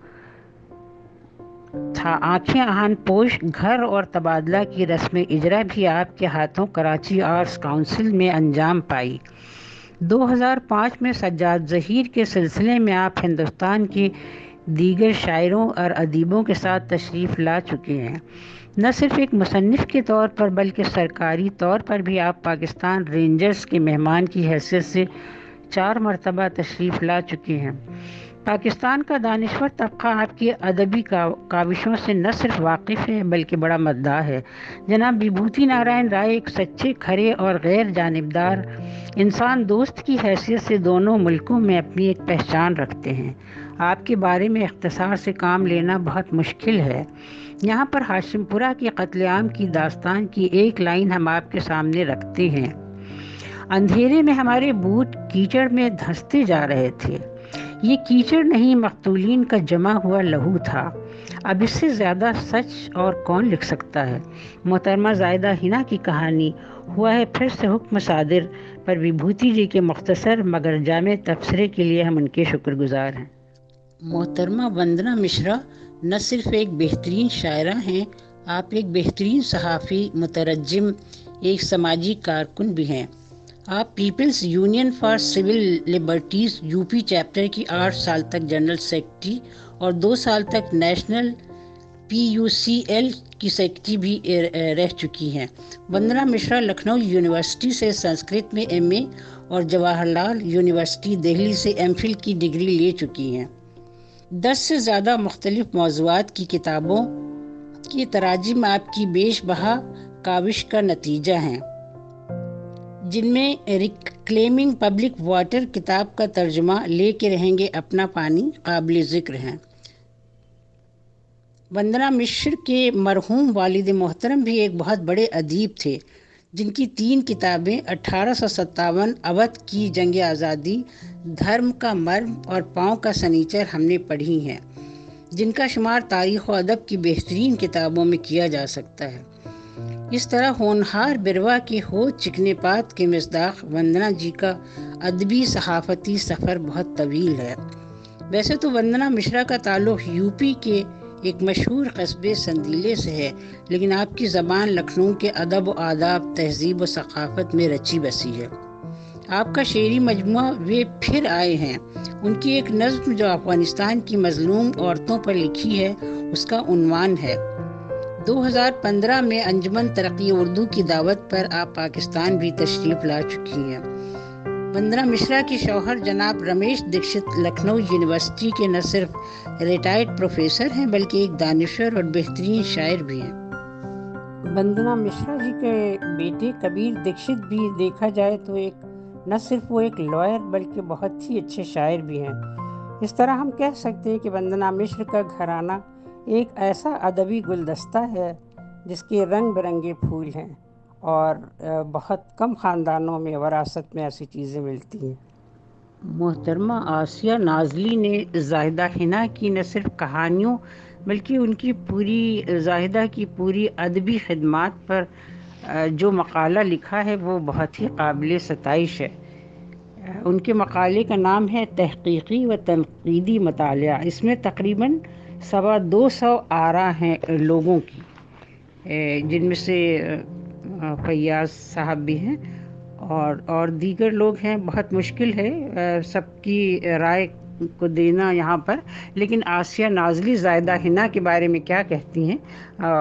تھا۔ آنکھیں آہن پوش گھر اور تبادلہ کی رسم اجرا بھی آپ کے ہاتھوں کراچی آرٹس کونسل میں انجام پائی۔ 2005 میں سجاد ظہیر کے سلسلے میں آپ ہندوستان کے دیگر شاعروں اور ادیبوں کے ساتھ تشریف لا چکے ہیں۔ نہ صرف ایک مصنف کے طور پر بلکہ سرکاری طور پر بھی آپ پاکستان رینجرز کے مہمان کی حیثیت سے 4 مرتبہ تشریف لا چکے ہیں۔ پاکستان کا دانشور طبقہ آپ کی ادبی کاوشوں سے نہ صرف واقف ہے بلکہ بڑا مداح ہے۔ جناب وبھوتی نارائن رائے ایک سچے، کھرے اور غیر جانبدار انسان دوست کی حیثیت سے دونوں ملکوں میں اپنی ایک پہچان رکھتے ہیں۔ آپ کے بارے میں اختصار سے کام لینا بہت مشکل ہے۔ یہاں پر ہاشم پورہ کے قتل عام کی داستان کی ایک لائن ہم آپ کے سامنے رکھتے ہیں۔ اندھیرے میں ہمارے بوٹ کیچڑ میں دھنستے جا رہے تھے۔ یہ کیچڑ نہیں، مقتولین کا جمع ہوا لہو تھا۔ اب اس سے زیادہ سچ اور کون لکھ سکتا ہے؟ محترمہ زائدہ ہنا کی کہانی ہوا ہے پھر سے حکم صادر پر وبھوتی جی کے مختصر مگر جامع تبصرے کے لیے ہم ان کے شکر گزار ہیں۔ محترمہ وندنا مشرا نہ صرف ایک بہترین شاعرہ ہیں، آپ ایک بہترین صحافی، مترجم، ایک سماجی کارکن بھی ہیں۔ آپ People's Union for Civil Liberties UP chapter کی 8 سال تک جنرل سیکرٹری اور 2 سال تک نیشنل PUCL کی سیکرٹری بھی رہ چکی ہیں۔ وندنا مشرا لکھنؤ یونیورسٹی سے سنسکرت میں MA اور جواہر لال یونیورسٹی دہلی سے MPhil کی ڈگری لے چکی ہیں۔ 10 سے زیادہ مختلف موضوعات کی کتابوں کی تراجم آپ کی بیش بہا کاوش کا نتیجہ ہیں، جن میں ریکلیمنگ پبلک واٹر کتاب کا ترجمہ لے کے رہیں گے اپنا پانی قابل ذکر ہیں۔ وندنا مشر کے مرحوم والد محترم بھی ایک بہت بڑے ادیب تھے، جن کی 3 کتابیں 1857 اودھ کی جنگ آزادی، دھرم کا مرم اور پاؤں کا سنیچر ہم نے پڑھی ہیں، جن کا شمار تاریخ و ادب کی بہترین کتابوں میں کیا جا سکتا ہے۔ اس طرح ہونہار بروا کے ہو چکنے پات کے مصداق وندنا جی کا ادبی صحافتی سفر بہت طویل ہے۔ ویسے تو وندنا مشرا کا تعلق یوپی کے ایک مشہور قصبے سندیلے سے ہے، لیکن آپ کی زبان لکھنؤ کے ادب و آداب، تہذیب و ثقافت میں رچی بسی ہے۔ آپ کا شعری مجموعہ وہ پھر آئے ہیں، ان کی ایک نظم جو افغانستان کی مظلوم عورتوں پر لکھی ہے، اس کا عنوان ہے۔ 2015 میں انجمن ترقی اردو کی دعوت پر آپ پاکستان بھی تشریف لا چکی ہیں۔ وندنا مشرا کے شوہر جناب رمیش دکشت لکھنؤ یونیورسٹی کے نہ صرف ریٹائرڈ پروفیسر ہیں بلکہ ایک دانشور اور بہترین شاعر بھی ہیں۔ وندنا مشرا جی کے بیٹے کبیر دکشت بھی دیکھا جائے تو نہ صرف وہ ایک لائر بلکہ بہت ہی اچھے شاعر بھی ہیں۔ اس طرح ہم کہہ سکتے ہیں کہ وندنا مشر کا گھرانہ ایک ایسا ادبی گلدستہ ہے جس کے رنگ برنگے پھول ہیں، اور بہت کم خاندانوں میں وراثت میں ایسی چیزیں ملتی ہیں۔ محترمہ آسیہ نازلی نے زاہدہ ہنا کی نہ صرف کہانیوں بلکہ ان کی زاہدہ کی پوری ادبی خدمات پر جو مقالہ لکھا ہے وہ بہت ہی قابل ستائش ہے۔ ان کے مقالے کا نام ہے تحقیقی و تنقیدی مطالعہ۔ اس میں تقریباً 225 آراء ہیں لوگوں کی، جن میں سے فیاض صاحب بھی ہیں اور دیگر لوگ ہیں. بہت مشکل ہے سب کی رائے کو دینا یہاں پر، لیکن آسیہ نازلی زاہدہ حنا کے بارے میں کیا کہتی ہیں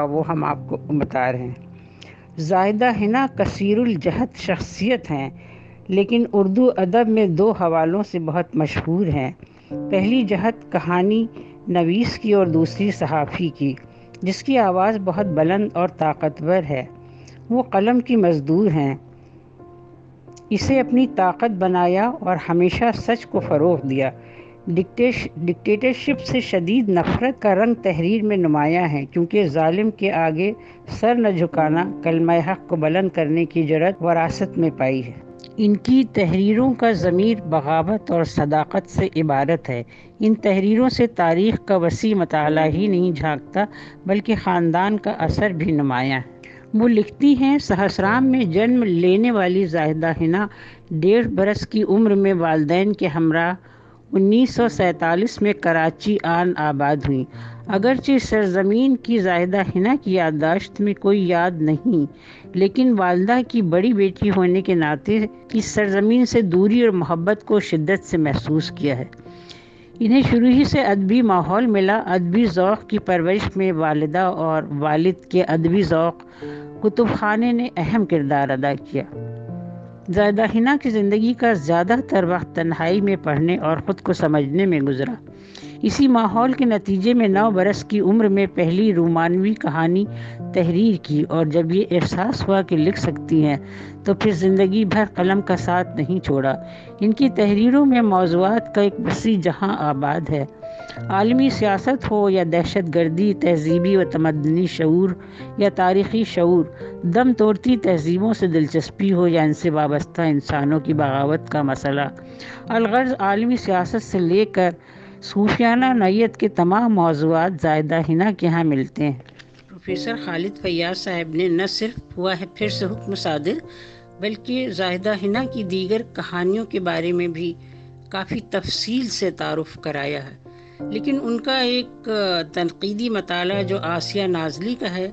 وہ ہم آپ کو بتا رہے ہیں. زاہدہ حنا کثیر الجہت شخصیت ہیں، لیکن اردو ادب میں 2 حوالوں سے بہت مشہور ہیں. پہلی جہت کہانی نویس کی اور دوسری صحافی کی، جس کی آواز بہت بلند اور طاقتور ہے. وہ قلم کی مزدور ہیں، اسے اپنی طاقت بنایا اور ہمیشہ سچ کو فروغ دیا. ڈکٹیٹرشپ سے شدید نفرت کا رنگ تحریر میں نمایاں ہے، کیونکہ ظالم کے آگے سر نہ جھکانا کلمہ حق کو بلند کرنے کی جرأت وراثت میں پائی ہے. ان کی تحریروں کا ضمیر بغاوت اور صداقت سے عبارت ہے. ان تحریروں سے تاریخ کا وسیع مطالعہ ہی نہیں جھانکتا بلکہ خاندان کا اثر بھی نمایاں ہے. وہ لکھتی ہیں، سہسرام میں جنم لینے والی زاہدہ حنا 1.5 برس کی عمر میں والدین کے ہمراہ 1947 میں کراچی آن آباد ہوئیں. اگرچہ سرزمین کی زاہدہ حنا کی یادداشت میں کوئی یاد نہیں، لیکن والدہ کی بڑی بیٹی ہونے کے ناطے اس سرزمین سے دوری اور محبت کو شدت سے محسوس کیا ہے. انہیں شروع ہی سے ادبی ماحول ملا. ادبی ذوق کی پرورش میں والدہ اور والد کے ادبی ذوق کتب خانے نے اہم کردار ادا کیا. زاہدہ حنا کی زندگی کا زیادہ تر وقت تنہائی میں پڑھنے اور خود کو سمجھنے میں گزرا. اسی ماحول کے نتیجے میں 9 برس کی عمر میں پہلی رومانوی کہانی تحریر کی، اور جب یہ احساس ہوا کہ لکھ سکتی ہیں تو پھر زندگی بھر قلم کا ساتھ نہیں چھوڑا. ان کی تحریروں میں موضوعات کا ایک وسیع جہاں آباد ہے. عالمی سیاست ہو یا دہشت گردی، تہذیبی و تمدنی شعور یا تاریخی شعور، دم توڑتی تہذیبوں سے دلچسپی ہو یا ان سے وابستہ انسانوں کی بغاوت کا مسئلہ، الغرض عالمی سیاست سے لے کر صوفیانہ نوعیت کے تمام موضوعات زاہدہ حنا کے ہاں ملتے ہیں. پروفیسر خالد فیاض صاحب نے نہ صرف ہوا ہے پھر سے حکم صادر، بلکہ زاہدہ حنا کی دیگر کہانیوں کے بارے میں بھی کافی تفصیل سے تعارف کرایا ہے. لیکن ان کا ایک تنقیدی مطالعہ جو آسیہ نازلی کا ہے،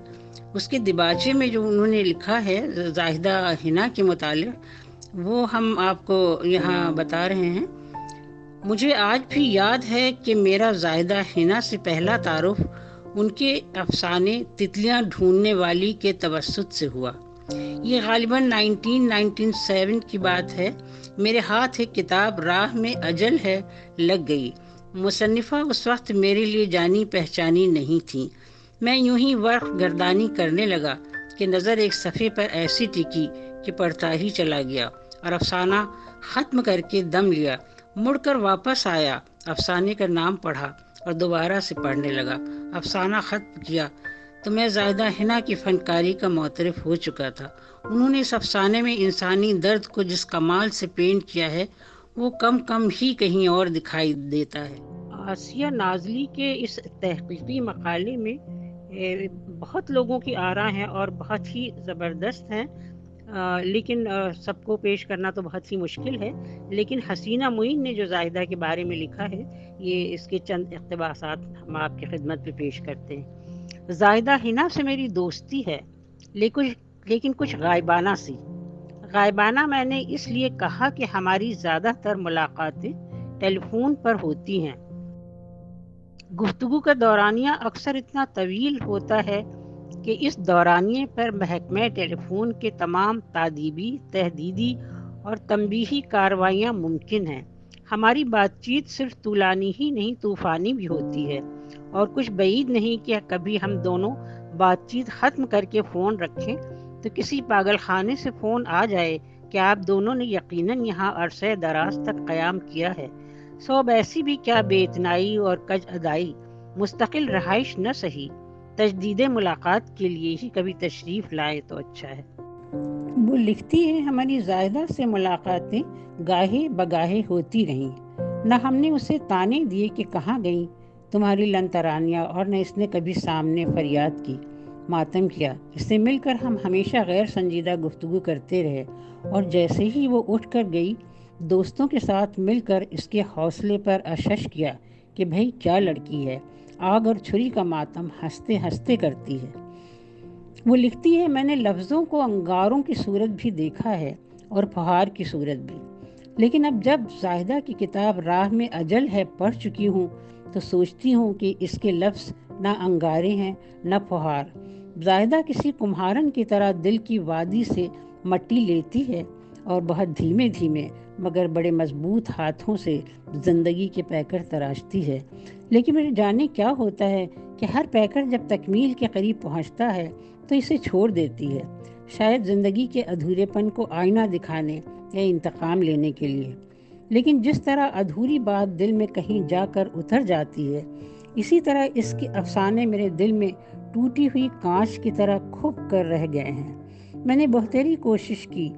اس کے دباچے میں جو انہوں نے لکھا ہے زاہدہ حنا کے متعلق، وہ ہم آپ کو یہاں بتا رہے ہیں. مجھے آج بھی یاد ہے کہ میرا زاہدہ حنا سے پہلا تعارف ان کے افسانے تتلیاں ڈھونڈنے والی کے توسط سے ہوا. یہ غالباً 1997 کی بات ہے. میرے ہاتھ ایک کتاب راہ میں اجل ہے لگ گئی. مصنفہ اس وقت میرے لیے جانی پہچانی نہیں تھی. میں یوں ہی ورق گردانی کرنے لگا کہ نظر ایک صفحے پر ایسی ٹکی کہ پڑھتا ہی چلا گیا اور افسانہ ختم کر کے دم لیا. مڑ کر واپس آیا، افسانے کا نام پڑھا اور دوبارہ سے پڑھنے لگا. افسانہ ختم کیا تو میں زاہدہ حنا کی فنکاری کا معترف ہو چکا تھا. انہوں نے اس افسانے میں انسانی درد کو جس کمال سے پینٹ کیا ہے وہ کم ہی کہیں اور دکھائی دیتا ہے. آسیہ نازلی کے اس تحقیقی مقالے میں بہت لوگوں کی آراء ہیں اور بہت ہی زبردست ہیں، لیکن سب کو پیش کرنا تو بہت ہی مشکل ہے. لیکن حسینہ معین نے جو زاہدہ کے بارے میں لکھا ہے، یہ اس کے چند اقتباسات ہم آپ کی خدمت میں پیش کرتے ہیں. زاہدہ حنا سے میری دوستی ہے، لیکن کچھ غائبانہ سی. غائبانہ میں نے اس لیے کہا کہ ہماری زیادہ تر ملاقاتیں ٹیلی فون پر ہوتی ہیں. گفتگو کا دورانیہ اکثر اتنا طویل ہوتا ہے کہ اس دورانیے پر محکمہ ٹیلی فون کے تمام تادیبی، تہدیدی اور تنبیہی کارروائیاں ممکن ہیں. ہماری بات چیت صرف طولانی ہی نہیں طوفانی بھی ہوتی ہے، اور کچھ بعید نہیں کہ کبھی ہم دونوں بات چیت ختم کر کے فون رکھیں تو کسی پاگل خانے سے فون آ جائے کہ آپ دونوں نے یقیناً یہاں عرصہ دراز تک قیام کیا ہے. سو اب ایسی بھی کیا بے اتنائی اور کج ادائی، مستقل رہائش نہ سہی، تجدید ملاقات کے لیے ہی کبھی تشریف لائے تو اچھا ہے. وہ لکھتی ہے، ہماری زاہدہ سے ملاقاتیں گاہے بگاہے ہوتی رہیں. نہ ہم نے اسے تانے دیے کہ کہاں گئیں تمہاری لن ترانیاں، اور نہ اس نے کبھی سامنے فریاد کی، ماتم کیا. اس سے مل کر ہم ہمیشہ غیر سنجیدہ گفتگو کرتے رہے، اور جیسے ہی وہ اٹھ کر گئی دوستوں کے ساتھ مل کر اس کے حوصلے پر اشش کیا کہ بھئی کیا لڑکی ہے، آگ اور چھری کا ماتم ہنستے ہنستے کرتی ہے. وہ لکھتی ہے، میں نے لفظوں کو انگاروں کی صورت بھی دیکھا ہے اور پہاڑ کی صورت بھی، لیکن اب جب زاہدہ کی کتاب راہ میں اجل ہے پڑھ چکی ہوں تو سوچتی ہوں کہ اس کے لفظ نہ انگارے ہیں نہ پہاڑ۔ زاہدہ کسی کمہارن کی طرح دل کی وادی سے مٹی لیتی ہے اور بہت دھیمے دھیمے مگر بڑے مضبوط ہاتھوں سے زندگی کے پیکر تراشتی ہے، لیکن مجھے جانے کیا ہوتا ہے کہ ہر پیکر جب تکمیل کے قریب پہنچتا ہے تو اسے چھوڑ دیتی ہے، شاید زندگی کے ادھورے پن کو آئینہ دکھانے یا انتقام لینے کے لیے۔ لیکن جس طرح ادھوری بات دل میں کہیں جا کر اتر جاتی ہے، اسی طرح اس کے افسانے میرے دل میں ٹوٹی ہوئی کانچ کی طرح کھپ کر رہ گئے ہیں۔ میں نے بہتری کوشش کی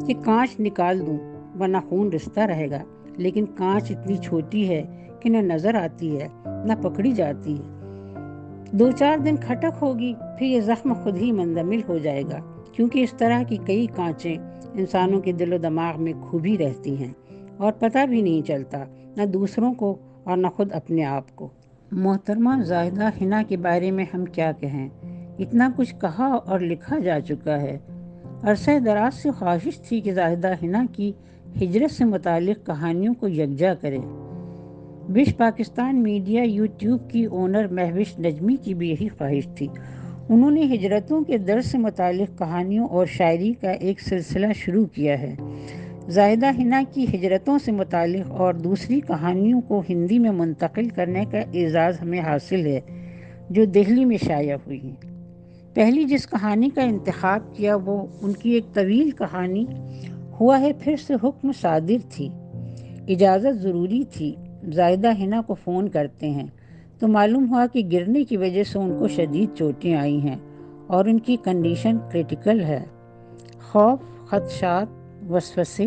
کہ کانچ نکال دوں ورنہ خون رستا رہے گا، لیکن کانچ اتنی چھوٹی ہے کہ نہ نظر آتی ہے نہ پکڑی جاتی ہے۔ 2-4 دن کھٹک ہوگی، پھر یہ زخم خود ہی منجمد ہو جائے گا، کیونکہ اس طرح کی کئی کانچیں انسانوں کے دل و دماغ میں کھوبی رہتی ہیں اور پتہ بھی نہیں چلتا، نہ دوسروں کو اور نہ خود اپنے آپ کو۔ محترمہ زاہدہ حنا کے بارے میں ہم کیا کہیں، اتنا کچھ کہا اور لکھا جا چکا ہے۔ عرصہ دراز سے خواہش تھی کہ زاہدہ حنا کی ہجرت سے متعلق کہانیوں کو یکجا کرے۔ وش پاکستان میڈیا یوٹیوب کی اونر مہوش نجمی کی بھی یہی خواہش تھی۔ انہوں نے ہجرتوں کے درد سے متعلق کہانیوں اور شاعری کا ایک سلسلہ شروع کیا ہے۔ زاہدہ حنا کی ہجرتوں سے متعلق اور دوسری کہانیوں کو ہندی میں منتقل کرنے کا اعزاز ہمیں حاصل ہے، جو دہلی میں شائع ہوئی ہیں۔ پہلی جس کہانی کا انتخاب کیا وہ ان کی ایک طویل کہانی ہوا ہے پھر سے حکم صادر تھی۔ اجازت ضروری تھی۔ زاہدہ حنا کو فون کرتے ہیں تو معلوم ہوا کہ گرنے کی وجہ سے ان کو شدید چوٹیں آئی ہیں اور ان کی کنڈیشن کریٹیکل ہے۔ خوف، خدشات، وسوسے،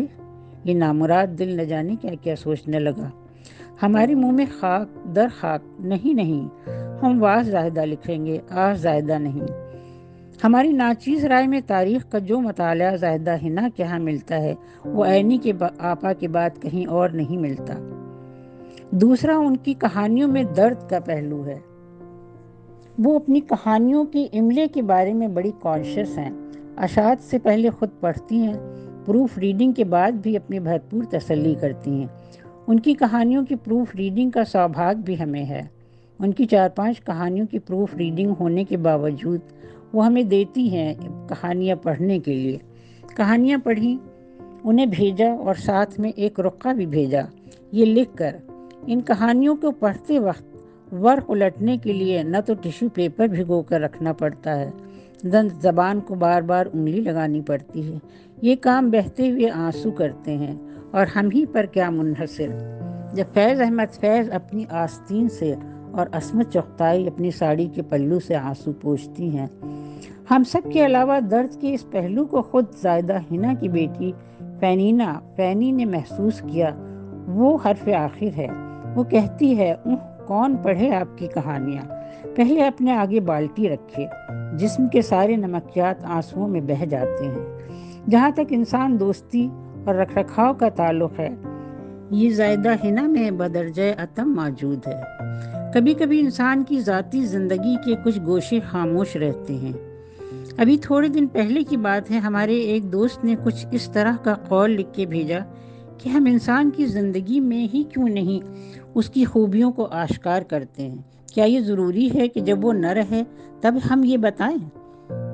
یہ نامراد دل نہ جانے کیا کیا سوچنے لگا۔ ہمارے منہ میں خاک در خاک، نہیں ہم واہ زاہدہ لکھیں گے، آہ زاہدہ نہیں۔ ہماری ناچیز رائے میں تاریخ کا جو مطالعہ زاہدہ حنا کے ہاں ملتا ہے وہ عینی کے آپا کے بعد کہیں اور نہیں ملتا۔ دوسرا، ان کی کہانیوں میں درد کا پہلو ہے۔ وہ اپنی کہانیوں کے املے کے بارے میں بڑی کانشیس ہیں، اشاعت سے پہلے خود پڑھتی ہیں، پروف ریڈنگ کے بعد بھی اپنی بھرپور تسلی کرتی ہیں۔ ان کی کہانیوں کی پروف ریڈنگ کا سوبھاگ بھی ہمیں ہے۔ ان کی 4-5 کہانیوں کی پروف ریڈنگ ہونے کے باوجود وہ ہمیں دیتی ہیں کہانیاں پڑھنے کے لیے۔ کہانیاں پڑھیں، انہیں بھیجا اور ساتھ میں ایک رقعہ بھی بھیجا، یہ لکھ کر ان کہانیوں کو پڑھتے وقت ورق الٹنے کے لیے نہ تو ٹیشو پیپر بھگو کر رکھنا پڑتا ہے، نہ زبان کو بار بار انگلی لگانی پڑتی ہے۔ یہ کام بہتے ہوئے آنسو کرتے ہیں، اور ہم ہی پر کیا منحصر۔ جب فیض احمد فیض اپنی آستین سے اور عصمت چغتائی اپنی ساڑی کے پلو سے آنسو پوچھتی ہیں، ہم سب کے علاوہ درد کے اس پہلو کو خود زاہدہ حنا کی بیٹی فینی نے محسوس کیا۔ وہ حرف آخر ہے، وہ کہتی ہے، کون پڑھے آپ کی کہانیاں؟ پہلے اپنے آگے بالٹی رکھے، جسم کے سارے نمکیات آنسوؤں میں بہہ جاتے ہیں۔ جہاں تک انسان دوستی اور رکھ رکھاؤ کا تعلق ہے، یہ زاہدہ حنا میں بدرجہ اتم موجود ہے۔ کبھی کبھی انسان کی ذاتی زندگی کے کچھ گوشے خاموش رہتے ہیں۔ ابھی تھوڑے دن پہلے کی بات ہے، ہمارے ایک دوست نے کچھ اس طرح کا قول لکھ کے بھیجا کہ ہم انسان کی زندگی میں ہی کیوں نہیں اس کی خوبیوں کو آشکار کرتے ہیں؟ کیا یہ ضروری ہے کہ جب وہ نہ رہے تب ہم یہ بتائیں؟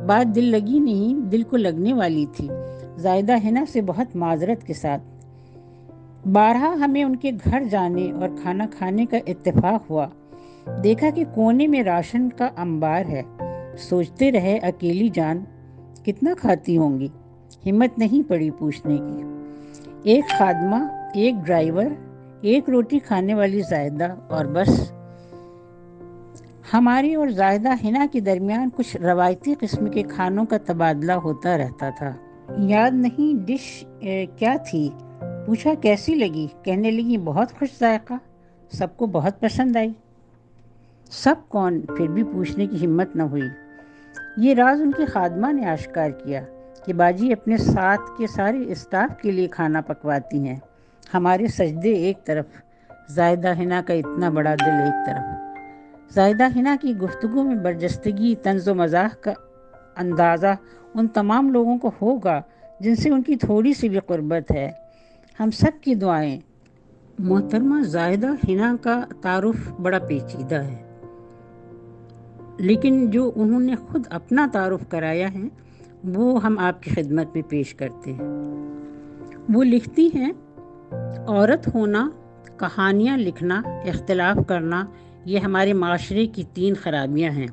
بات دل لگی نہیں، دل کو لگنے والی تھی۔ زاہدہ حنا سے بہت معذرت کے ساتھ بارہا ہمیں ان کے گھر جانے اور کھانا کھانے کا اتفاق ہوا۔ دیکھا کہ کونے میں راشن کا انبار ہے۔ سوچتے رہے اکیلی جان کتنا کھاتی ہوں گی۔ ہمت نہیں پڑی پوچھنے کی۔ ایک خادمہ، ایک ڈرائیور، ایک روٹی کھانے والی زاہدہ، اور بس۔ ہمارے اور زاہدہ حنا کے درمیان کچھ روایتی قسم کے کھانوں کا تبادلہ ہوتا رہتا تھا۔ یاد نہیں ڈش کیا تھی، پوچھا کیسی لگی، کہنے لگی بہت خوش ذائقہ، سب کو بہت پسند آئی۔ سب کون، پھر بھی پوچھنے کی ہمت نہ ہوئی۔ یہ راز ان کی خادمہ نے آشکار کیا کہ باجی اپنے ساتھ کے سارے اسٹاف کے لیے کھانا پکواتی ہیں۔ ہمارے سجدے ایک طرف، زاہدہ حنا کا اتنا بڑا دل ایک طرف۔ زاہدہ حنا کی گفتگو میں برجستگی، طنز و مزاح کا اندازہ ان تمام لوگوں کو ہوگا جن سے ان کی تھوڑی سی بھی قربت ہے۔ ہم سب کی دعائیں۔ محترمہ زاہدہ حنا کا تعارف بڑا پیچیدہ ہے، لیکن جو انہوں نے خود اپنا تعارف کرایا ہے وہ ہم آپ کی خدمت میں پیش کرتے ہیں۔ وہ لکھتی ہیں، عورت ہونا، کہانیاں لکھنا، اختلاف کرنا، یہ ہمارے معاشرے کی 3 خرابیاں ہیں،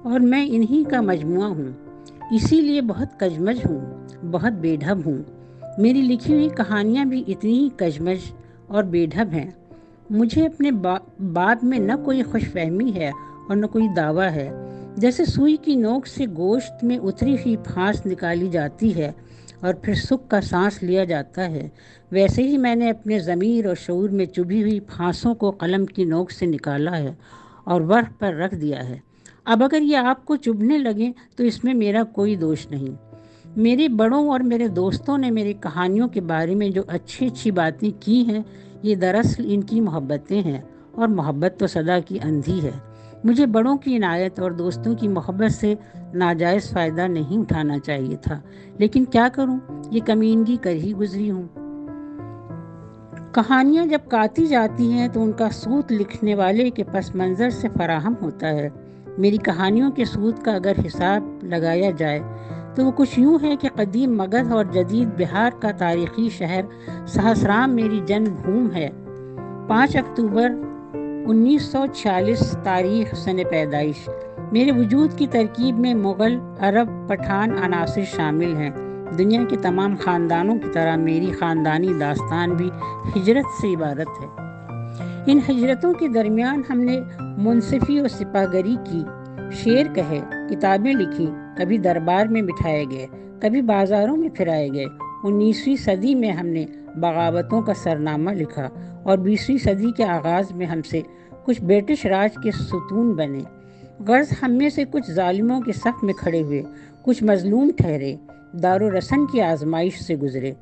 اور میں انہی کا مجموعہ ہوں۔ اسی لیے بہت کجمج ہوں، بہت بے ڈھب ہوں۔ میری لکھی ہوئی کہانیاں بھی اتنی ہی کجمج اور بے ڈھب ہیں۔ مجھے اپنے باب میں نہ کوئی خوش فہمی ہے اور نہ کوئی دعویٰ ہے۔ جیسے سوئی کی نوک سے گوشت میں اتری ہوئی پھانس نکالی جاتی ہے اور پھر سکھ کا سانس لیا جاتا ہے، ویسے ہی میں نے اپنے ضمیر اور شعور میں چبھی ہوئی پھانسوں کو قلم کی نوک سے نکالا ہے اور ورق پر رکھ دیا ہے۔ اب اگر یہ آپ کو چبھنے لگیں تو اس میں میرا کوئی دوش نہیں۔ میرے بڑوں اور میرے دوستوں نے میری کہانیوں کے بارے میں جو اچھی باتیں کی ہیں، یہ دراصل ان کی محبتیں ہیں، اور محبت تو صدا کی اندھی ہے۔ مجھے بڑوں کی عنایت اور دوستوں کی محبت سے ناجائز فائدہ نہیں اٹھانا چاہیے تھا، لیکن کیا کروں، یہ کمینگی کر ہی گزری ہوں۔ کہانیاں جب کاتی جاتی ہیں تو ان کا سود لکھنے والے کے پس منظر سے فراہم ہوتا ہے۔ میری کہانیوں کے سود کا اگر حساب لگایا جائے تو وہ کچھ یوں ہے کہ قدیم مگدھ اور جدید بہار کا تاریخی شہر سہسرام میری جنم بھوم ہے۔ 5 اکتوبر 1946 تاریخ سن پیدائش۔ میرے وجود کی ترکیب میں مغل، عرب، پٹھان عناصر شامل ہیں۔ دنیا کے تمام خاندانوں کی طرح میری خاندانی داستان بھی ہجرت سے عبارت ہے۔ ان ہجرتوں کے درمیان ہم نے منصفی و سپاہگری کی، شعر کہے، کتابیں لکھی، کبھی دربار میں بٹھائے گئے، کبھی بازاروں میں پھرائے گئے۔ 19ویں صدی میں ہم نے بغاوتوں کا سرنامہ لکھا، اور 20ویں صدی کے آغاز میں ہم سے کچھ برٹش راج کے ستون بنے۔ غرض ہم میں سے کچھ ظالموں کے صف میں کھڑے ہوئے، کچھ مظلوم ٹھہرے، دار و رسن کی آزمائش سے گزرے۔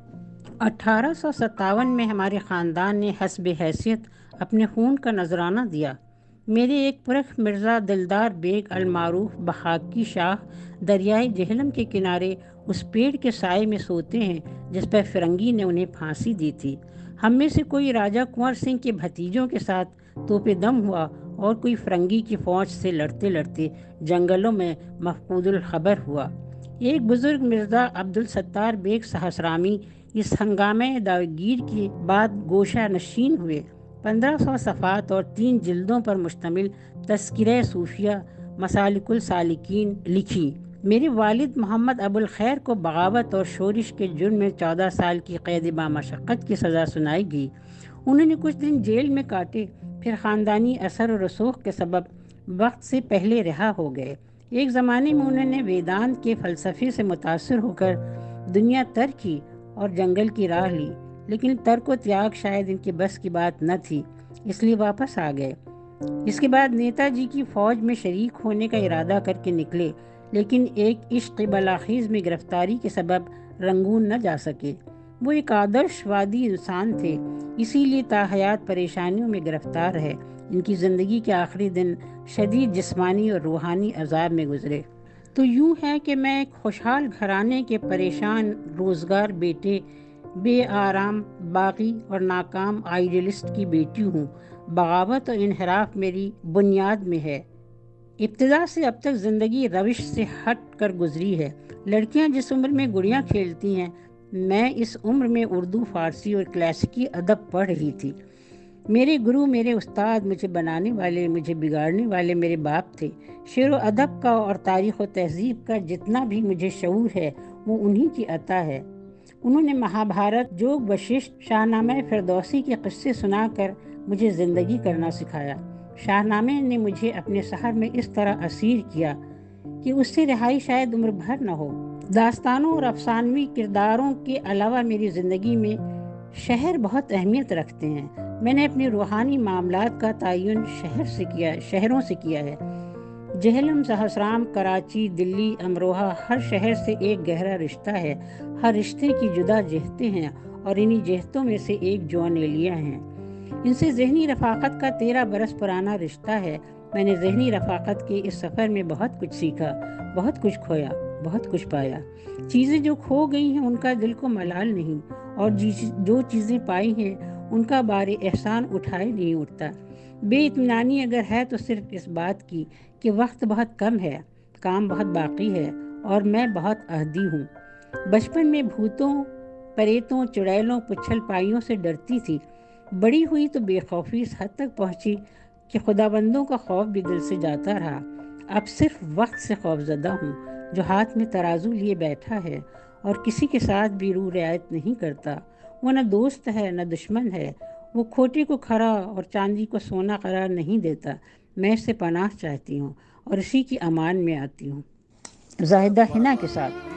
1857 میں ہمارے خاندان نے حسب حیثیت اپنے خون کا نذرانہ دیا۔ میرے ایک پرکھ مرزا دلدار بیگ المعروف بخاکی شاہ دریائے جہلم کے کنارے اس پیڑ کے سائے میں سوتے ہیں جس پر فرنگی نے انہیں پھانسی دی تھی۔ ہم میں سے کوئی راجہ کنور سنگھ کے بھتیجوں کے ساتھ توپ دم ہوا، اور کوئی فرنگی کی فوج سے لڑتے لڑتے جنگلوں میں مفقود الخبر ہوا۔ ایک بزرگ مرزا عبدالستار بیگ سہسرامی اس ہنگامہ داغگیر کے بعد گوشہ نشین ہوئے۔ 1500 صفحات اور 3 جلدوں پر مشتمل تذکرہ صوفیہ مسالک السالکین لکھی۔ میرے والد محمد ابوالخیر کو بغاوت اور شورش کے جرم میں 14 سال کی قید بامشقت کی سزا سنائی گئی۔ انہوں نے کچھ دن جیل میں کاٹے، پھر خاندانی اثر و رسوخ کے سبب وقت سے پہلے رہا ہو گئے۔ ایک زمانے میں انہوں نے ویدانت کے فلسفے سے متاثر ہو کر دنیا ترک کی اور جنگل کی راہ لی، لیکن ترک و تیاگ شاید ان کے بس کی بات نہ تھی، اس لیے واپس آ گئے۔ اس کے بعد نیتا جی کی فوج میں شریک ہونے کا ارادہ کر کے نکلے، لیکن ایک عشق بلاخیز میں گرفتاری کے سبب رنگون نہ جا سکے۔ وہ ایک آدرش وادی انسان تھے، اسی لیے تاحیات پریشانیوں میں گرفتار ہے۔ ان کی زندگی کے آخری دن شدید جسمانی اور روحانی عذاب میں گزرے۔ تو یوں ہے کہ میں ایک خوشحال گھرانے کے پریشان روزگار بیٹے، بے آرام باغی اور ناکام آئیڈیلسٹ کی بیٹی ہوں۔ بغاوت اور انحراف میری بنیاد میں ہے۔ ابتدا سے اب تک زندگی روش سے ہٹ کر گزری ہے۔ لڑکیاں جس عمر میں گڑیاں کھیلتی ہیں، میں اس عمر میں اردو، فارسی اور کلاسیکی ادب پڑھ رہی تھی۔ میرے گرو، میرے استاد، مجھے بنانے والے، مجھے بگاڑنے والے میرے باپ تھے۔ شعر و ادب کا اور تاریخ و تہذیب کا جتنا بھی مجھے شعور ہے وہ انہی کی عطا ہے۔ انہوں نے مہابھارت، جوگ وششٹ، شاہ نامہ فردوسی کے قصے سنا کر مجھے زندگی کرنا سکھایا۔ شاہ نامے نے مجھے اپنے سحر میں اس طرح اسیر کیا کہ اس سے رہائی شاید عمر بھر نہ ہو۔ داستانوں اور افسانوی کرداروں کے علاوہ میری زندگی میں شہر بہت اہمیت رکھتے ہیں۔ میں نے اپنے روحانی معاملات کا تعین شہروں سے کیا ہے۔ جہلم، سہسرام، کراچی، دلی، امروہہ، ہر شہر سے ایک گہرا رشتہ ہے۔ ہر رشتے کی جدا جہتیں ہیں، اور انہی جہتوں میں سے ایک جوانیلیاں ہیں۔ ان سے ذہنی رفاقت کا 13 برس پرانا رشتہ ہے۔ میں نے ذہنی رفاقت کے اس سفر میں بہت کچھ سیکھا، بہت کچھ کھویا، بہت کچھ پایا۔ چیزیں جو کھو گئی ہیں ان کا دل کو ملال نہیں، اور جو چیزیں پائی ہیں ان کا بار احسان اٹھائے نہیں اٹھتا۔ بے اطمینانی اگر ہے تو صرف اس بات کی کہ وقت بہت کم ہے، کام بہت باقی ہے اور میں بہت عہدی ہوں۔ بچپن میں بھوتوں، پریتوں، چڑیلوں، پچھل پائیوں سے ڈرتی تھی۔ بڑی ہوئی تو بے خوفی اس حد تک پہنچی کہ خداوندوں کا خوف بھی دل سے جاتا رہا۔ اب صرف وقت سے خوف زدہ ہوں، جو ہاتھ میں ترازو لیے بیٹھا ہے اور کسی کے ساتھ بھی رو رعایت نہیں کرتا۔ وہ نہ دوست ہے نہ دشمن ہے، وہ کھوٹے کو کھرا اور چاندی کو سونا قرار نہیں دیتا۔ میں اس سے پناہ چاہتی ہوں اور اسی کی امان میں آتی ہوں۔ زاہدہ حنا کے ساتھ۔